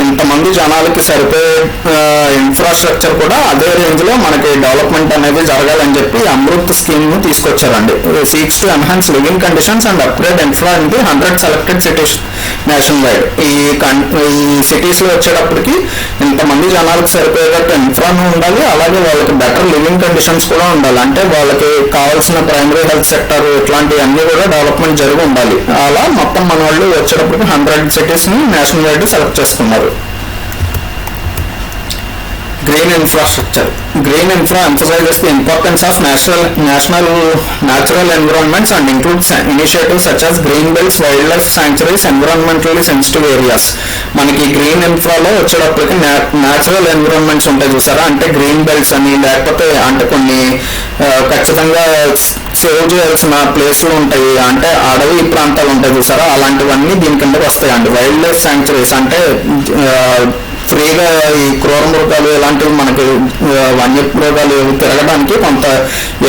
ఇంతమంది జనాలకి సరిపోయే ఇన్ఫ్రాస్ట్రక్చర్ కూడా అదే రేంజ్లో మనకి డెవలప్మెంట్ అనేది జరగాలని చెప్పి అమృత్ స్కీమ్ను తీసుకొచ్చారండి. Seeks to enhance living conditions and upgrade infra in the 100 selected cities nationwide. ఈ సిటీస్లో వచ్చేటప్పటికి ఇంతమంది జనాలకు సరిపోయేటట్టు ఇన్ఫ్రాను ఉండాలి, అలాగే వాళ్ళకి బెటర్ లివింగ్ కండిషన్స్ కూడా ఉండాలి. అంటే వాళ్ళకి కావాల్సిన ప్రైమరీ హెల్త్ సెక్టర్ ఇట్లాంటివన్నీ కూడా డెవలప్మెంట్ జరిగి ఉండాలి. అలా మొత్తం మన వాళ్ళు వచ్చేటప్పటికి 100 సిటీస్ని నేషనల్ వైడ్ సెలెక్ట్ చేసుకున్నారు. Green infrastructure. Green infra emphasizes the importance of natural environments and includes initiatives such as green belts, wildlife sanctuaries, environmentally sensitive areas. మనకి గ్రీన్ ఇన్ఫ్రాలో వచ్చేటప్పటికి న్యాచురల్ ఎన్విరాన్మెంట్స్ ఉంటాయి చూసారా, అంటే గ్రీన్ బెల్ట్స్ అని, లేకపోతే అంటే కొన్ని ఖచ్చితంగా సేవ్ చేయాల్సిన ప్లేస్లు ఉంటాయి, అంటే అడవి ప్రాంతాలు ఉంటాయి చూసారా, అలాంటివన్నీ దీని కిందకి వస్తాయండి. వైల్డ్ లైఫ్ శాంక్చురీస్ అంటే ఫ్రీగా ఈ క్రూర మృగాలు ఇలాంటివి మనకి వన్యమృగాలు తిరగడానికి కొంత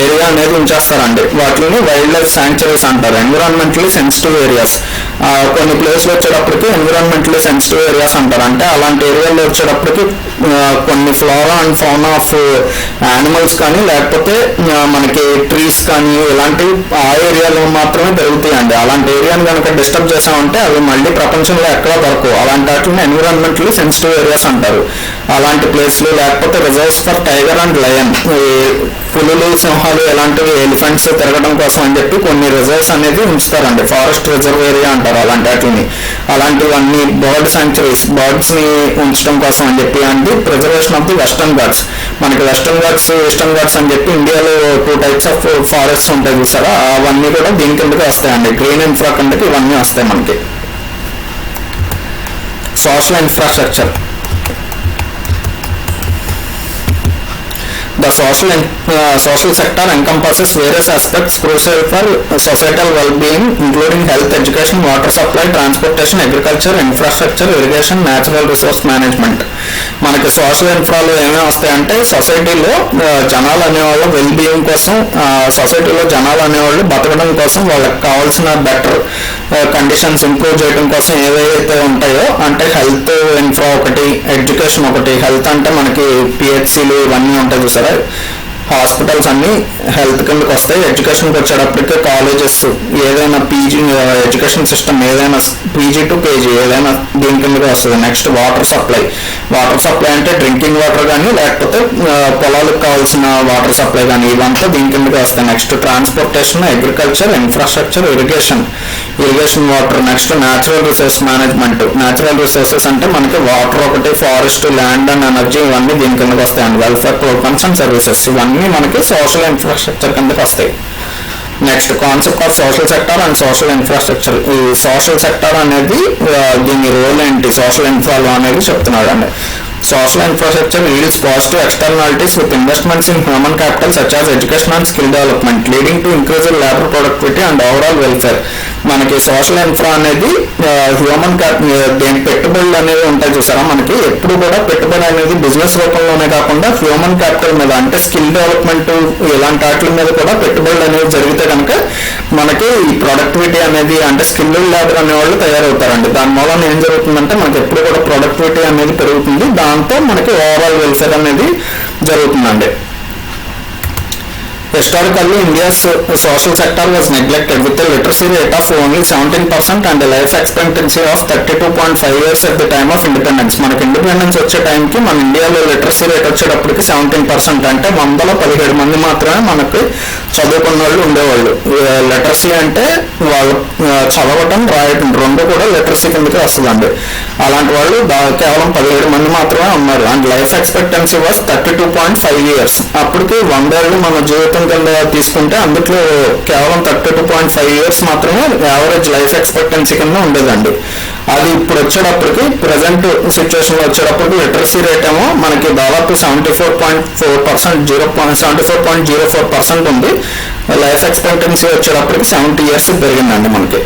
ఏరియా అనేది ఉంచేస్తారండి. వాటిని వైల్డ్ లైఫ్ శాంక్చురీస్ అంటారు. ఎన్విరాన్మెంటలీ సెన్సిటివ్ ఏరియాస్, కొన్ని ప్లేస్లు వచ్చేటప్పటికి ఎన్విరాన్మెంటలీ సెన్సిటివ్ ఏరియాస్ అంటారు. అంటే అలాంటి ఏరియాలో వచ్చేటప్పటికి కొన్ని flora and fauna of animals కానీ లేకపోతే మనకి ట్రీస్ కానీ ఇలాంటివి ఆ ఏరియాలో మాత్రమే పెరుగుతాయండి. అలాంటి ఏరియాని కనుక డిస్టర్బ్ చేసామంటే అవి మళ్ళీ ప్రపంచంలో ఎక్కడా దొరకవు. అలాంటి వాటిని ఎన్విరాన్మెంటలీ సెన్సిటివ్ ఏరియాస్ అంటారు. అలాంటి ప్లేస్లు, లేకపోతే reserves for tiger and lion, పులులు, సింహాలు ఇలాంటివి ఎలిఫెంట్స్ తిరగడం కోసం అని చెప్పి కొన్ని రిజర్వ్స్ అనేది ఉంచుతారండి. ఫారెస్ట్ రిజర్వ్ ఏరియా అంటారు అలాంటి వాటిని. అలాంటివన్నీ బర్డ్ శాంక్చురీస్, బర్డ్స్ని ఉంచడం కోసం అని చెప్పి. And preservation of the western Ghats, మనకి వెస్టర్న్ ఘాట్స్, ఈస్టర్న్ ఘాట్స్ అని చెప్పి ఇండియాలో 2 types ఆఫ్ ఫారెస్ట్స్ ఉంటాయి చూసారా, అవన్నీ కూడా దీని కిందకి వస్తాయండి. గ్రీన్ ఇన్ఫ్రా కిందకి ఇవన్నీ వస్తాయి మనకి. Social infrastructure. The social sector encompasses various aspects crucial for societal well-being, including health, education, water supply, transportation, agriculture, infrastructure, irrigation, natural resource management. మనకి సోషల్ ఇన్ఫ్రాలో ఏమేమి వస్తాయంటే సొసైటీలో జనాలు అనేవాళ్ళు వెల్బీయింగ్ కోసం, సొసైటీలో జనాలు అనేవాళ్ళు బతకడం కోసం, వాళ్ళకి కావాల్సిన బెటర్ కండిషన్స్ ఇంప్రూవ్ చేయడం కోసం ఏవైతే ఉంటాయో, అంటే హెల్త్ ఇన్ఫ్రా ఒకటి, ఎడ్యుకేషన్ ఒకటి. హెల్త్ అంటే మనకి పిహెచ్సిలు ఇవన్నీ ఉంటాయి చూసారా, హాస్పిటల్స్ అన్నీ హెల్త్ కిందకి వస్తాయి. ఎడ్యుకేషన్కి వచ్చేటప్పటికే కాలేజెస్, ఏదైనా పీజీ ఎడ్యుకేషన్ సిస్టమ్ ఏదైనా పీజీ టు పేజీ ఏదైనా దీని కిందకి వస్తుంది. Next water supply. Water supply అంటే డ్రింకింగ్ వాటర్ కానీ లేకపోతే పొలాలకు కావాల్సిన వాటర్ సప్లై కానీ ఇవంతా దీని కిందకి వస్తాయి. Next transportation, agriculture, infrastructure, irrigation water. Next natural resource management. Natural resources అంటే మనకి వాటర్ ఒకటి, ఫారెస్ట్, ల్యాండ్ అండ్ ఎనర్జీ ఇవన్నీ దీని కిందకి వస్తాయండి. వెల్ఫేర్ ప్రోగ్రామ్స్ అండ్ సర్వీసెస్ ఇవన్నీ మనకి సోషల్ ఇన్ఫ్రాస్ట్రక్చర్ కిందకి వస్తాయి. Next concept of social sector and social infrastructure. ఈ సోషల్ సెక్టర్ అనేది దీని రోల్ ఏంటి సోషల్ ఇన్ఫ్రాలో అనేది చెప్తున్నాడు అండి. Social infrastructure yields positive externalities with investments in human capital such as education and skill development, leading to increased labor productivity and overall welfare. మనకి social infra అనేది human దేని పెట్టుబడులు అనేవి ఉంటాయి చూసారా, మనకి ఎప్పుడు కూడా పెట్టుబడి అనేది బిజినెస్ రూపంలోనే కాకుండా హ్యూమన్ క్యాపిటల్ మీద అంటే స్కిల్ డెవలప్మెంట్ ఇలాంటి వాటి మీద కూడా పెట్టుబడులు అనేవి జరిగితే కనుక మనకి ఈ ప్రొడక్టివిటీ అనేది అంటే స్కిల్ లేబర్ అనేవాళ్ళు తయారవుతారండి. దాని మూలన ఏం జరుగుతుందంటే మనకి ఎప్పుడు కూడా ప్రొడక్టివిటీ అనేది పెరుగుతుంది, దాంతో మనకి ఓవరాల్ వెల్ఫేర్ అనేది జరుగుతుందండి. Historically, India's social sector was neglected with a literacy rate of only 17% and a life expectancy of 32.5 years at the time of independence. మనకి ఇండిపెండెన్స్ వచ్చే టైంకి మన ఇండియాలో లిటరసీ రేట్ వచ్చేటప్పటికి 17%, అంటే 117 మంది మాత్రమే మనకి చదువుకున్న వాళ్ళు ఉండేవాళ్ళు. లిటరసీ అంటే వాళ్ళు చదవటం రాయటం రెండు కూడా లిటరసీ కిందకి వస్తుందండి. అలాంటి వాళ్ళు కేవలం 17 మంది మాత్రమే ఉన్నారు. And life expectancy was 32.5 years. అప్పటికి 100 ఏళ్ళు మన జీవితం కింద తీసుకుంటే అందులో కేవలం 32.5 years మాత్రమే యావరేజ్ లైఫ్ ఎక్స్పెక్టెన్సీ కింద ఉండేదండి. అది ఇప్పుడు వచ్చేటప్పటికి ప్రజెంట్ సిచ్యువేషన్లో వచ్చేటప్పటికి లిటరసీ రేట్ ఏమో మనకి దాదాపు 74.4%, 74.04% ఉంది. లైఫ్ ఎక్స్పెక్టెన్సీ వచ్చేటప్పటికి 70 years పెరిగిందండి మనకి.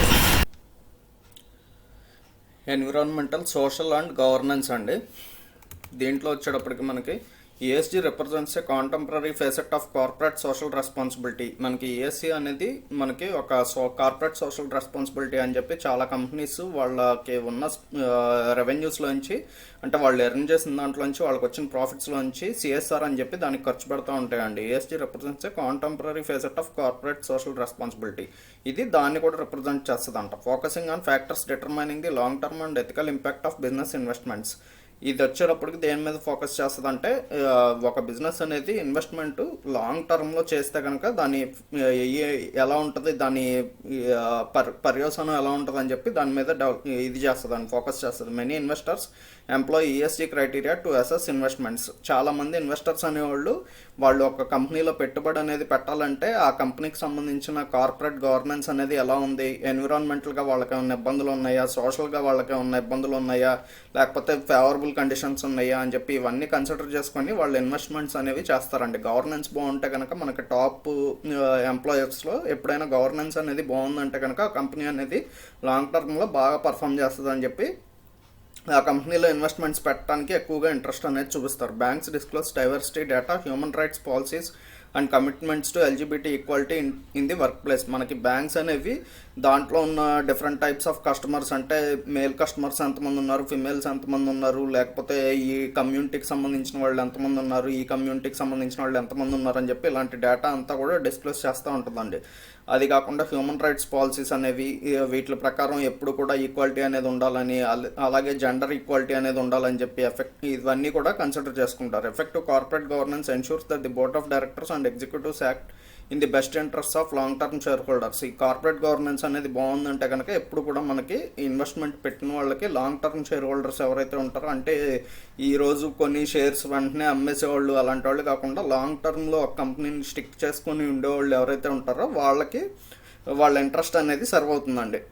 ఎన్విరాన్మెంటల్, సోషల్ అండ్ గవర్నెన్స్ అండి. దీంట్లో వచ్చేటప్పటికి మనకి ESG represents A contemporary facet of corporate social responsibility. మనకి ఈఎస్సీ అనేది మనకి ఒక కార్పొరేట్ సోషల్ రెస్పాన్సిబిలిటీ అని చెప్పి చాలా కంపెనీస్ వాళ్ళకి ఉన్న రెవెన్యూస్లోంచి, అంటే వాళ్ళు ఎర్న్ చేసిన దాంట్లోంచి వాళ్ళకి వచ్చిన ప్రాఫిట్స్లోంచి సిఎస్ఆర్ అని చెప్పి దానికి ఖర్చు పెడతా ఉంటాయండి. ESG represents A contemporary facet of corporate social responsibility. ఇది దాన్ని కూడా రిప్రజెంట్ చేస్తుందంట. Focusing on factors determining the long term and ethical impact of business investments. ఇది వచ్చేటప్పటికి దేని మీద ఫోకస్ చేస్తుంది అంటే, ఒక బిజినెస్ అనేది ఇన్వెస్ట్మెంట్ లాంగ్ టర్మ్లో చేస్తే కనుక దాని ఎలా ఉంటుంది, దాని పర్యవసానం ఎలా ఉంటుంది అని చెప్పి దాని మీద ఇది చేస్తుంది అని ఫోకస్ చేస్తుంది. Many investors employ ESG criteria to assess investments. చాలామంది ఇన్వెస్టర్స్ అనేవాళ్ళు వాళ్ళు ఒక కంపెనీలో పెట్టుబడి అనేది పెట్టాలంటే ఆ కంపెనీకి సంబంధించిన కార్పొరేట్ గవర్నెన్స్ అనేది ఎలా ఉంది, ఎన్విరాన్మెంటల్గా వాళ్ళకి ఉన్న ఇబ్బందులు ఉన్నాయా, సోషల్గా వాళ్ళకి ఉన్న ఇబ్బందులు ఉన్నాయా, లేకపోతే ఫేవరబుల్ కండిషన్స్ ఉన్నాయా అని చెప్పి ఇవన్నీ కన్సిడర్ చేసుకొని వాళ్ళు ఇన్వెస్ట్మెంట్స్ అనేవి చేస్తారండి. గవర్నెన్స్ బాగుంటే కనుక మనకి టాప్ ఎంప్లాయర్స్లో ఎప్పుడైనా గవర్నెన్స్ అనేది బాగుందంటే కనుక ఆ కంపెనీ అనేది లాంగ్ టర్మ్లో బాగా పర్ఫామ్ చేస్తుంది అని చెప్పి ఆ కంపెనీలో ఇన్వెస్ట్మెంట్స్ పెట్టడానికి ఎక్కువగా ఇంట్రెస్ట్ అనేది చూపిస్తారు. Banks disclose diversity data, human rights policies and commitments to LGBT equality in the work place. మనకి బ్యాంక్స్ అనేవి దాంట్లో ఉన్న డిఫరెంట్ టైప్స్ ఆఫ్ కస్టమర్స్, అంటే మేల్ కస్టమర్స్ ఎంతమంది ఉన్నారు, ఫిమేల్స్ ఎంతమంది ఉన్నారు, లేకపోతే ఈ కమ్యూనిటీకి సంబంధించిన వాళ్ళు ఎంతమంది ఉన్నారు, ఈ కమ్యూనిటీకి సంబంధించిన వాళ్ళు ఎంతమంది ఉన్నారు అని చెప్పి ఇలాంటి డేటా అంతా కూడా డిస్క్లోజ్ చేస్తూ ఉంటుందండి. అది కాకుండా హ్యూమన్ రైట్స్ పాలసీస్ అనేవి వీటి ప్రకారం ఎప్పుడు కూడా ఈక్వాలిటీ అనేది ఉండాలని, అలాగే జెండర్ ఈక్వాలిటీ అనేది ఉండాలని చెప్పి ఇవన్నీ కూడా కన్సిడర్ చేసుకుంటారు. Effective corporate governance ensures that the board of directors and executives act in the best interest of long term share holders. ఈ కార్పొరేట్ గవర్నెన్స్ అనేది బాగుందంటే కనుక ఎప్పుడు కూడా మనకి ఇన్వెస్ట్మెంట్ పెట్టిన వాళ్ళకి లాంగ్ టర్మ్ షేర్ హోల్డర్స్ ఎవరైతే ఉంటారో, అంటే ఈరోజు కొన్ని షేర్స్ వెంటనే అమ్మేసేవాళ్ళు అలాంటి వాళ్ళు కాకుండా లాంగ్ టర్మ్లో ఒక కంపెనీని స్టిక్ చేసుకొని ఉండేవాళ్ళు ఎవరైతే ఉంటారో వాళ్ళకి వాళ్ళ ఇంట్రెస్ట్ అనేది సర్వ్ అవుతుందండి.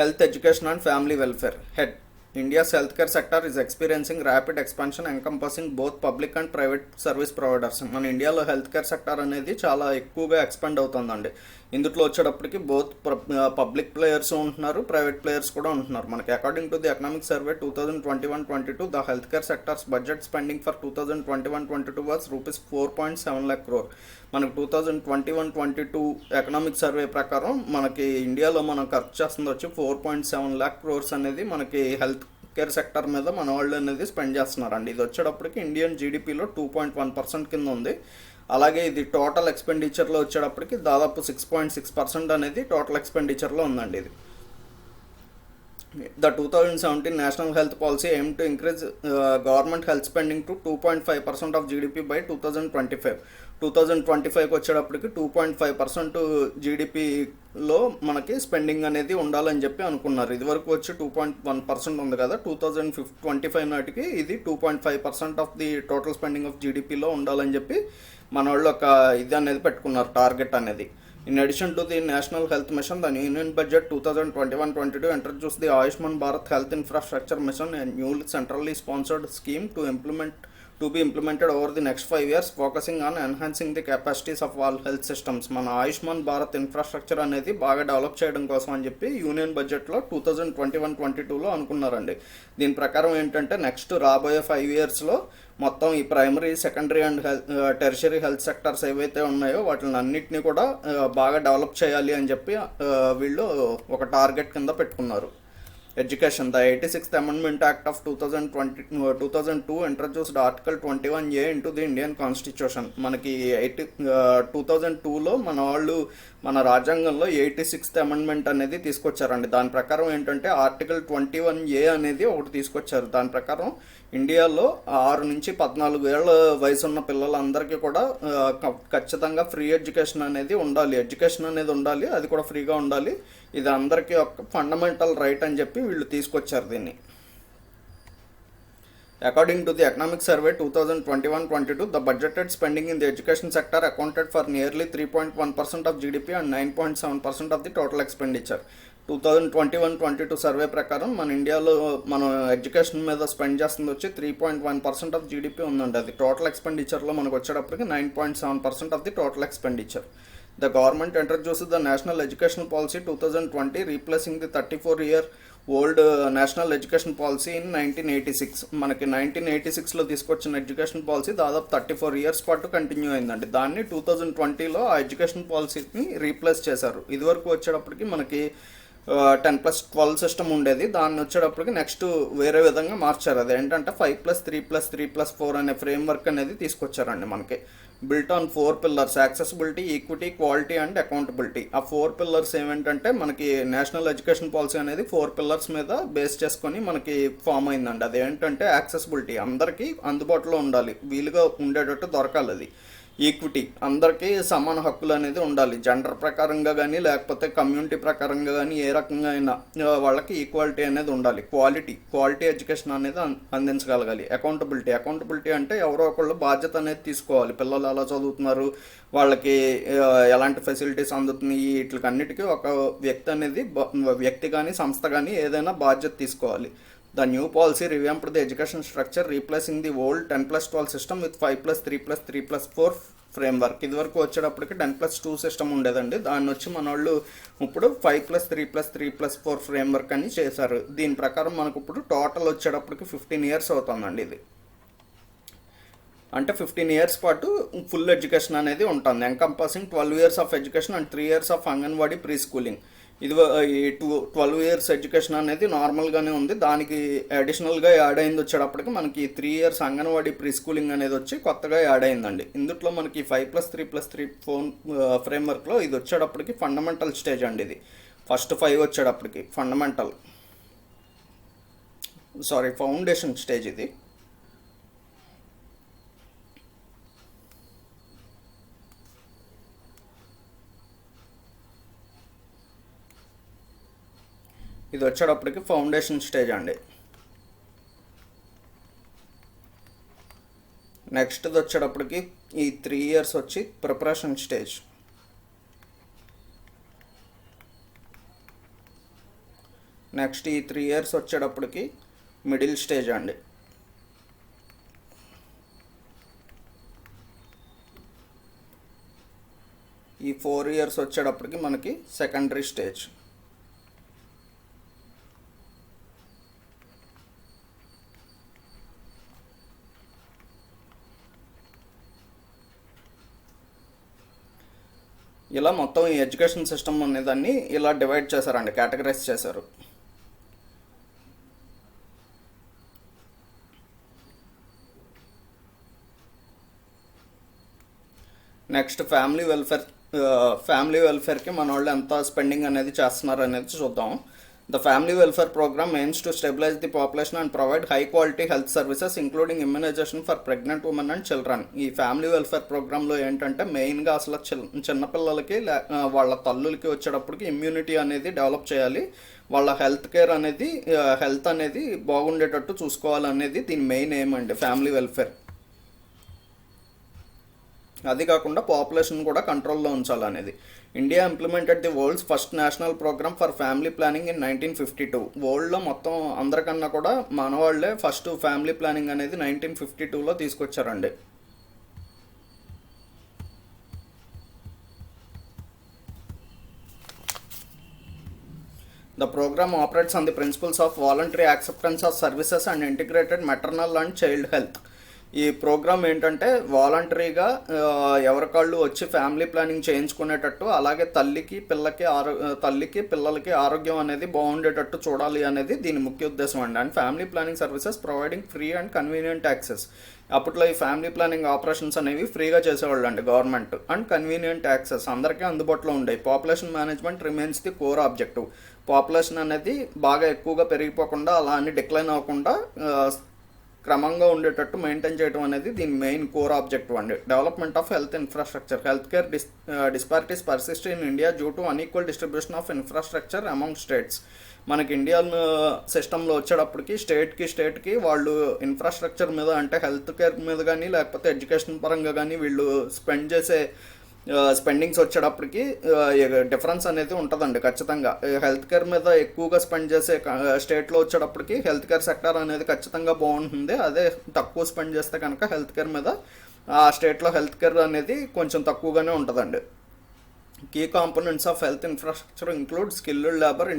Health, education and family welfare. Head India's healthcare sector is experiencing rapid expansion encompassing both public and private service providers. మన ఇండియాలో హెల్త్ కేర్ సెక్టర్ అనేది చాలా ఎక్కువగా ఎక్స్పాండ్ అవుతుందండి. ఇందులో వచ్చేటప్పటికి బోత్ పబ్లిక్ ప్లేయర్స్ ఉంటున్నారు, ప్రైవేట్ ప్లేయర్స్ కూడా ఉంటున్నారు. మనకి according to the economic survey 2021-22 the health care sectors budget spending for 2021-22 was rupees 4.7 lakh crore. మనకు 2021-22 ఎకనామిక్ సర్వే ప్రకారం మనకి ఇండియాలో మనం ఖర్చు చేస్తుంది వచ్చి 4.7 lakh crores అనేది మనకి హెల్త్ కేర్ సెక్టర్ మీద మన వాళ్ళు అనేది స్పెండ్ చేస్తున్నారండి. ఇది వచ్చేటప్పటికి ఇండియన్ జీడిపిలో 2.1% కింద ఉంది. అలాగే ఇది టోటల్ ఎక్స్పెండిచర్లో వచ్చేటప్పటికి దాదాపు 6.6% అనేది టోటల్ ఎక్స్పెండిచర్లో ఉందండి. ఇది The 2017 National Health Policy aimed to increase government health spending to 2.5% of GDP by 2025. 2025కి వచ్చేటప్పటికి 2.5% జీడిపిలో మనకి స్పెండింగ్ అనేది ఉండాలని చెప్పి అనుకున్నారు. ఇదివరకు వచ్చి 2.1% ఉంది కదా, 2025 నాటికి ఇది 2.5% of the total spending of జీడిపిలో ఉండాలని చెప్పి మన వాళ్ళు ఒక ఇది అనేది పెట్టుకున్నారు, టార్గెట్ అనేది. In addition to the National Health Mission, the Union Budget 2021-22 introduced the Ayushman Bharat Health Infrastructure Mission, a new centrally sponsored scheme to be implemented over the next 5 years, focusing on enhancing the capacities of all health systems. మన Ayushman Bharat infrastructure అనేది బాగా develop చేయడం కోసం అని చెప్పి union బడ్జెట్లో 2021-22లో అనుకున్నారండి. దీని ప్రకారం ఏంటంటే నెక్స్ట్ రాబోయే 5 yearsలో మొత్తం ఈ primary, secondary and tertiary health sectors ఏవైతే ఉన్నాయో వాటిని అన్నిటినీ కూడా బాగా డెవలప్ చేయాలి అని చెప్పి వీళ్ళు ఒక టార్గెట్ కింద పెట్టుకున్నారు. Education. The 86th Amendment Act of 2002 introduced Article 21A into the Indian Constitution. మనకి 2002లో మన వాళ్ళు మన రాజ్యాంగంలో 86th అమెండ్మెంట్ అనేది తీసుకొచ్చారండి. దాని ప్రకారం ఏంటంటే ఆర్టికల్ 21A అనేది ఒకటి తీసుకొచ్చారు. దాని ప్రకారం ఇండియాలో 6 నుంచి 14 ఏళ్ళ వయసు ఉన్న పిల్లలందరికీ కూడా ఖచ్చితంగా ఫ్రీ ఎడ్యుకేషన్ అనేది ఉండాలి. ఎడ్యుకేషన్ అనేది ఉండాలి, అది కూడా ఫ్రీగా ఉండాలి. ఇది అందరికీ ఒక ఫండమెంటల్ రైట్ అని చెప్పి వీళ్ళు తీసుకొచ్చారు దీన్ని. According to the Economic Survey 2021-22, the budgeted spending in the education sector accounted for nearly 3.1% of GDP and 9.7% of the total expenditure. 2021-22 survey ప్రకారం మన ఇండియాలో మనం ఎడ్యుకేషన్ మీద స్పెండ్ చేస్తుంది వచ్చి 3.1% ఆఫ్ జీడిపి ఉందండి. అది టోటల్ ఎక్స్పెండిచర్లో మనకు వచ్చేటప్పటికి 9.7% of the total expenditure. The government introduced the National Education Policy 2020, replacing the 34-year old national education policy in 1986. మనకి 1986లో తీసుకొచ్చిన ఎడ్యుకేషన్ పాలసీ దాదాపు 34 ఇయర్స్ పాటు కంటిన్యూ అయిందండి. దాన్ని 2020లో ఆ ఎడ్యుకేషన్ పాలసీని రీప్లేస్ చేశారు. ఇదివరకు వచ్చేటప్పటికి మనకి 10+12 సిస్టమ్ ఉండేది. దాన్ని వచ్చేటప్పటికి నెక్స్ట్ వేరే విధంగా మార్చారు. అదేంటంటే 5+3+3+4 అనే ఫ్రేమ్వర్క్ అనేది తీసుకొచ్చారండి మనకి. Built on 4 pillars: accessibility, equity, quality and accountability. ఆ 4 పిల్లర్స్ ఏమిటంటే మనకి నేషనల్ ఎడ్యుకేషన్ పాలసీ అనేది 4 పిల్లర్స్ మీద బేస్ చేసుకొని మనకి ఫామ్ అయిందండి. అదేంటంటే యాక్సెసిబిలిటీ, అందరికీ అందుబాటులో ఉండాలి, వీలుగా ఉండేటట్టు దొరకాలి. అది ఈక్విటీ, అందరికీ సమాన హక్కులు అనేది ఉండాలి, జెండర్ ప్రకారంగా కానీ లేకపోతే కమ్యూనిటీ ప్రకారంగా కానీ ఏ రకంగా అయినా వాళ్ళకి ఈక్వాలిటీ అనేది ఉండాలి. క్వాలిటీ ఎడ్యుకేషన్ అనేది అందించగలగాలి. అకౌంటబిలిటీ అంటే ఎవరో ఒకళ్ళు బాధ్యత అనేది తీసుకోవాలి. పిల్లలు ఎలా చదువుతున్నారు, వాళ్ళకి ఎలాంటి ఫెసిలిటీస్ అందుతున్నాయి, వీటికన్నిటికీ ఒక వ్యక్తి కానీ సంస్థ కానీ ఏదైనా బాధ్యత తీసుకోవాలి. The new policy revamped the education structure, replacing the old 10+12 system with 5+3+3+4 framework. ఇదివరకు వచ్చేటప్పటికి 10+2 సిస్టమ్ ఉండేదండి. దాన్ని వచ్చి మన వాళ్ళు ఇప్పుడు 5+3+3+4 ఫ్రేమ్వర్క్ అని చేశారు. దీని ప్రకారం మనకు ఇప్పుడు టోటల్ వచ్చేటప్పటికి 15 ఇయర్స్ అవుతుందండి. ఇది అంటే 15 ఇయర్స్ పాటు ఫుల్ ఎడ్యుకేషన్ అనేది ఉంటుంది, ఎంకంపాసింగ్ 12 years of education and 3 years of anganwadi pre schooling. ఇది 12 ఇయర్స్ ఎడ్యుకేషన్ అనేది నార్మల్గానే ఉంది. దానికి అడిషనల్గా యాడ్ అయింది వచ్చేటప్పటికి మనకి 3 ఇయర్స్ అంగన్వాడీ ప్రీ స్కూలింగ్ అనేది వచ్చి కొత్తగా యాడ్ అయిందండి. ఇందులో మనకి 5+3+3 ఫ్రేమ్వర్క్లో ఇది వచ్చేటప్పటికి ఫండమెంటల్ స్టేజ్ అండి. ఇది ఫస్ట్ 5 వచ్చేటప్పటికి ఫౌండేషన్ స్టేజ్. ఇది వచ్చేటప్పటికి ఫౌండేషన్ స్టేజ్ అండి. నెక్స్ట్ వచ్చేటప్పటికి ఈ 3 ఇయర్స్ వచ్చి ప్రిపరేషన్ స్టేజ్. నెక్స్ట్ ఈ 3 ఇయర్స్ వచ్చేటప్పటికి మిడిల్ స్టేజ్ అండి. ఈ 4 ఇయర్స్ వచ్చేటప్పటికి మనకి సెకండరీ స్టేజ్. ఇలా మొత్తం ఈ ఎడ్యుకేషన్ సిస్టమ్ అనేదాన్ని ఇలా డివైడ్ చేశారండి, కేటగరైజ్ చేశారు. నెక్స్ట్ ఫ్యామిలీ వెల్ఫేర్కి మన వాళ్ళు ఎంత స్పెండింగ్ అనేది చేస్తున్నారు అనేది చూద్దాం. The Family Welfare Program aims to stabilize the population and provide high quality health services including immunization for pregnant women and children. ఈ ఫ్యామిలీ వెల్ఫేర్ ప్రోగ్రాంలో ఏంటంటే మెయిన్గా అసలు చిన్నపిల్లలకి వాళ్ళ తల్లులకి వచ్చేటప్పటికి ఇమ్యూనిటీ అనేది డెవలప్ చేయాలి, వాళ్ళ హెల్త్ అనేది బాగుండేటట్టు చూసుకోవాలనేది దీని మెయిన్ ఎయిమ్ అండి ఫ్యామిలీ వెల్ఫేర్. అది కాకుండా పాపులేషన్ కూడా కంట్రోల్లో ఉంచాలనేది. India implemented the world's first national programme for family planning in 1952. వరల్డ్లో మొత్తం అందరికన్నా కూడా మనవాళ్లే ఫస్ట్ ఫ్యామిలీ ప్లానింగ్ అనేది 1952లో తీసుకొచ్చారండి. The program operates on the principles of voluntary acceptance of services and integrated maternal and child health. ఈ programme ఏంటంటే వాలంటరీగా ఎవరికాళ్ళు వచ్చి ఫ్యామిలీ ప్లానింగ్ చేయించుకునేటట్టు, అలాగే తల్లికి పిల్లలకి ఆరోగ్యం అనేది బాగుండేటట్టు చూడాలి అనేది దీని ముఖ్య ఉద్దేశం అండి. And family planning services providing free and convenient access. అప్పట్లో ఈ ఫ్యామిలీ ప్లానింగ్ ఆపరేషన్స్ అనేవి ఫ్రీగా చేసేవాళ్ళు అండి గవర్నమెంట్. అండ్ కన్వీనియంట్ యాక్సెస్, అందరికీ అందుబాటులో ఉండేవి. Population management remains the core objective. Population అనేది బాగా ఎక్కువగా పెరిగిపోకుండా అలా అని డిక్లైన్ అవ్వకుండా క్రమంగా ఉండేటట్టు మెయింటైన్ చేయడం అనేది దీని మెయిన్ కోర్ ఆబ్జెక్టివ్ అండి. Development of health infrastructure. Health care disparities persist in India due to unequal distribution of infrastructure among states. మనకి ఇండియన్ సిస్టంలో వచ్చేటప్పటికి స్టేట్కి వాళ్ళు ఇన్ఫ్రాస్ట్రక్చర్ మీద అంటే హెల్త్ కేర్ మీద కానీ లేకపోతే ఎడ్యుకేషన్ పరంగా కానీ వీళ్ళు స్పెండ్ చేసే స్పెండింగ్స్ వచ్చేటప్పటికి డిఫరెన్స్ అనేది ఉంటుందండి ఖచ్చితంగా. హెల్త్ కేర్ మీద ఎక్కువగా స్పెండ్ చేసే స్టేట్లో వచ్చేటప్పటికి హెల్త్ కేర్ సెక్టర్ అనేది ఖచ్చితంగా బాగుంటుంది. అదే తక్కువ స్పెండ్ చేస్తే కనుక హెల్త్ కేర్ మీద ఆ స్టేట్లో హెల్త్ కేర్ అనేది కొంచెం తక్కువగానే ఉంటుందండి. Key components of health infrastructure include skilled labour,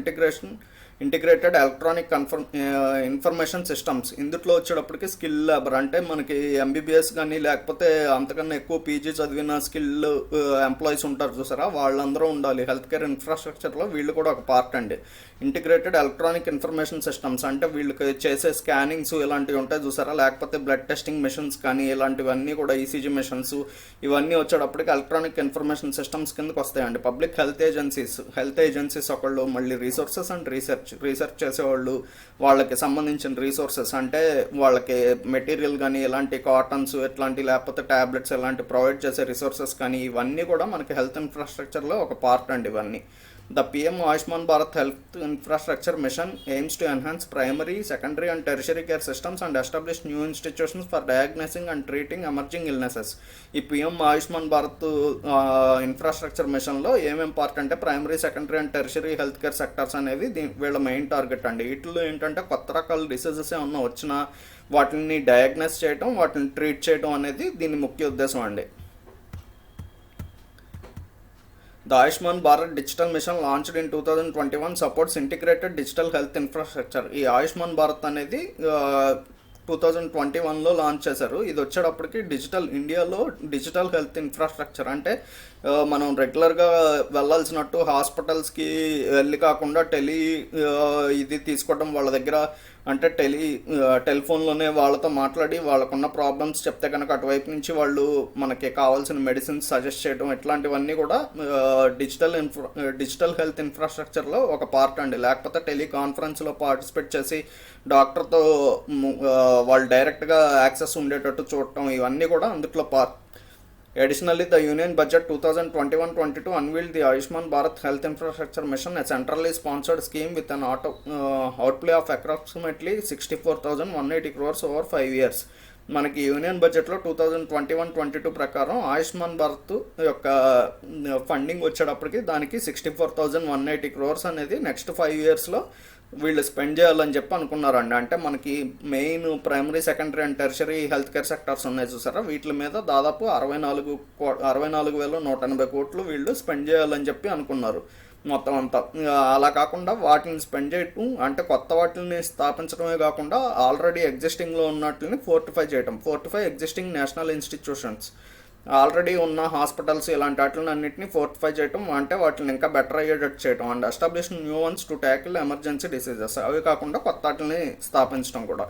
integrated electronic information systems. ఇందులో వచ్చేటప్పటికి స్కిల్ లేబర్, అంటే మనకి ఎంబీబీఎస్ కానీ లేకపోతే అంతకన్నా ఎక్కువ పీజీ చదివిన స్కిల్ ఎంప్లాయీస్ ఉంటారు చూసారా, వాళ్ళందరూ ఉండాలి హెల్త్ కేర్ ఇన్ఫ్రాస్ట్రక్చర్లో. వీళ్ళు కూడా ఒక పార్ట్ అండి. ఇంటిగ్రేటెడ్ ఎలక్ట్రానిక్ ఇన్ఫర్మేషన్ సిస్టమ్స్ అంటే వీళ్ళకి చేసే స్కానింగ్స్ ఇలాంటివి ఉంటాయి చూసారా, లేకపోతే బ్లడ్ టెస్టింగ్ మిషన్స్ కానీ ఇలాంటివన్నీ కూడా ఈసీజీ మిషన్స్ ఇవన్నీ వచ్చేటప్పటికి ఎలక్ట్రానిక్ ఇన్ఫర్మేషన్ సిస్టమ్స్ కిందకి వస్తాయండి. పబ్లిక్ హెల్త్ ఏజెన్సీస్ ఒకళ్ళు, మళ్ళీ రీసోర్సెస్ అండ్ రీసెర్చ్ చేసేవాళ్ళు, వాళ్ళకి సంబంధించిన రీసోర్సెస్ అంటే వాళ్ళకి మెటీరియల్ కానీ ఇలాంటి కాటన్స్ ఇట్లాంటి లేకపోతే ట్యాబ్లెట్స్ ఇలాంటి ప్రొవైడ్ చేసే రిసోర్సెస్ కానీ ఇవన్నీ కూడా మనకి హెల్త్ ఇన్ఫ్రాస్ట్రక్చర్లో ఒక పార్ట్ అండి ఇవన్నీ. The PM Ayushman Bharat Health Infrastructure Mission aims to enhance primary, secondary and tertiary care systems and establish new institutions for diagnosing and treating emerging illnesses. ఈ పిఎం ఆయుష్మాన్ భారత్ ఇన్ఫ్రాస్ట్రక్చర్ మిషన్లో ఏమేమి పార్ట్ అంటే primary, secondary and tertiary health care sectors అనేవి వీళ్ళ main target అండి. వీటిలో ఏంటంటే కొత్త రకాల డిసీజెస్ ఏమన్నా వచ్చినా వాటిని డయాగ్నోస్ చేయడం, వాటిని ట్రీట్ చేయడం అనేది దీని ముఖ్య ఉద్దేశం అండి. The Ayushman Bharat Digital Mission launched in 2021 supports integrated digital health infrastructure. ఈ ఆయుష్మాన్ భారత్ అనేది 2021లో లాంచ్ చేశారు. ఇది వచ్చేటప్పటికి ఇండియాలో డిజిటల్ హెల్త్ ఇన్ఫ్రాస్ట్రక్చర్ అంటే మనం రెగ్యులర్గా వెళ్ళాల్సినట్టు హాస్పిటల్స్కి వెళ్ళి కాకుండా ఇది తీసుకోవడం, వాళ్ళ దగ్గర అంటే టెలిఫోన్లోనే వాళ్ళతో మాట్లాడి వాళ్ళకున్న ప్రాబ్లమ్స్ చెప్తే కనుక అటువైపు నుంచి వాళ్ళు మనకి కావాల్సిన మెడిసిన్స్ సజెస్ట్ చేయడం, ఇట్లాంటివన్నీ కూడా డిజిటల్ హెల్త్ ఇన్ఫ్రాస్ట్రక్చర్లో ఒక పార్ట్ అండి. లేకపోతే టెలికాన్ఫరెన్స్లో పార్టిసిపేట్ చేసి డాక్టర్తో వాళ్ళు డైరెక్ట్గా యాక్సెస్ ఉండేటట్టు చూడటం, ఇవన్నీ కూడా అందులో part. Additionally, the Union Budget 2021-22 unveiled the Ayushman Bharat Health Infrastructure Mission, a centrally sponsored scheme with an outlay of approximately 64,180 crores over 5 years. మనకి యూనియన్ బడ్జెట్లో 2021-22 ప్రకారం ఆయుష్మాన్ భారత్ యొక్క ఫండింగ్ వచ్చేటప్పటికి దానికి 64,180 crores అనేది నెక్స్ట్ 5 yearsలో వీళ్ళు స్పెండ్ చేయాలని చెప్పి అనుకున్నారండి. అంటే మనకి main primary, secondary and tertiary health care sectors ఉన్నాయి చూసారా, వీటి మీద దాదాపు 64,180 కోట్లు వీళ్ళు స్పెండ్ చేయాలని చెప్పి అనుకున్నారు మొత్తం అంతా. అలా కాకుండా వాటిని స్పెండ్ చేయటం అంటే కొత్త వాటిని స్థాపించడమే కాకుండా ఆల్రెడీ ఎగ్జిస్టింగ్లో ఉన్నట్లని fortify existing national institutions, already ఉన్న హాస్పిటల్స్ ఇలాంటి వాటిని అన్నింటినీ ఫోర్టిఫై చేయటం, అంటే వాటిని ఇంకా బెటర్ అయ్యేటట్టు చేయటం, and establish new once to tackle emergency diseases. అవి కాకుండా కొత్త వాటిని స్థాపించడం కూడా.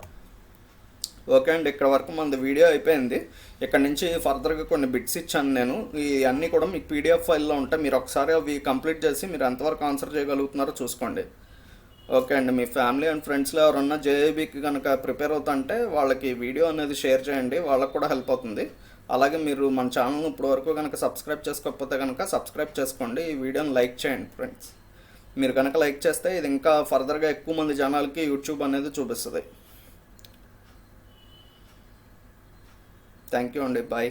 ఓకే అండి, ఇక్కడ వరకు మనది వీడియో అయిపోయింది. ఇక్కడ నుంచి ఫర్దర్గా కొన్ని బిట్స్ ఇచ్చాను నేను. ఈ అన్నీ కూడా మీకు పీడిఎఫ్ ఫైల్లో ఉంటాయి. మీరు ఒకసారి అవి కంప్లీట్ చేసి మీరు ఎంతవరకు ఆన్సర్ చేయగలుగుతున్నారో చూసుకోండి. ఓకే అండి, మీ ఫ్యామిలీ అండ్ ఫ్రెండ్స్లో ఎవరన్నా జేఏబీకి కనుక ప్రిపేర్ అవుతుంటే వాళ్ళకి వీడియో అనేది షేర్ చేయండి, వాళ్ళకు కూడా హెల్ప్ అవుతుంది. అలాగే మీరు మన ఛానల్ని ఇప్పటివరకు కనుక సబ్స్క్రైబ్ చేసుకోకపోతే కనుక సబ్స్క్రైబ్ చేసుకోండి. ఈ వీడియోని లైక్ చేయండి ఫ్రెండ్స్. మీరు కనుక లైక్ చేస్తే ఇది ఇంకా ఫర్దర్గా ఎక్కువ మంది జనాలకి యూట్యూబ్ అనేది చూపిస్తుంది. థ్యాంక్ యూ అండి, బాయ్.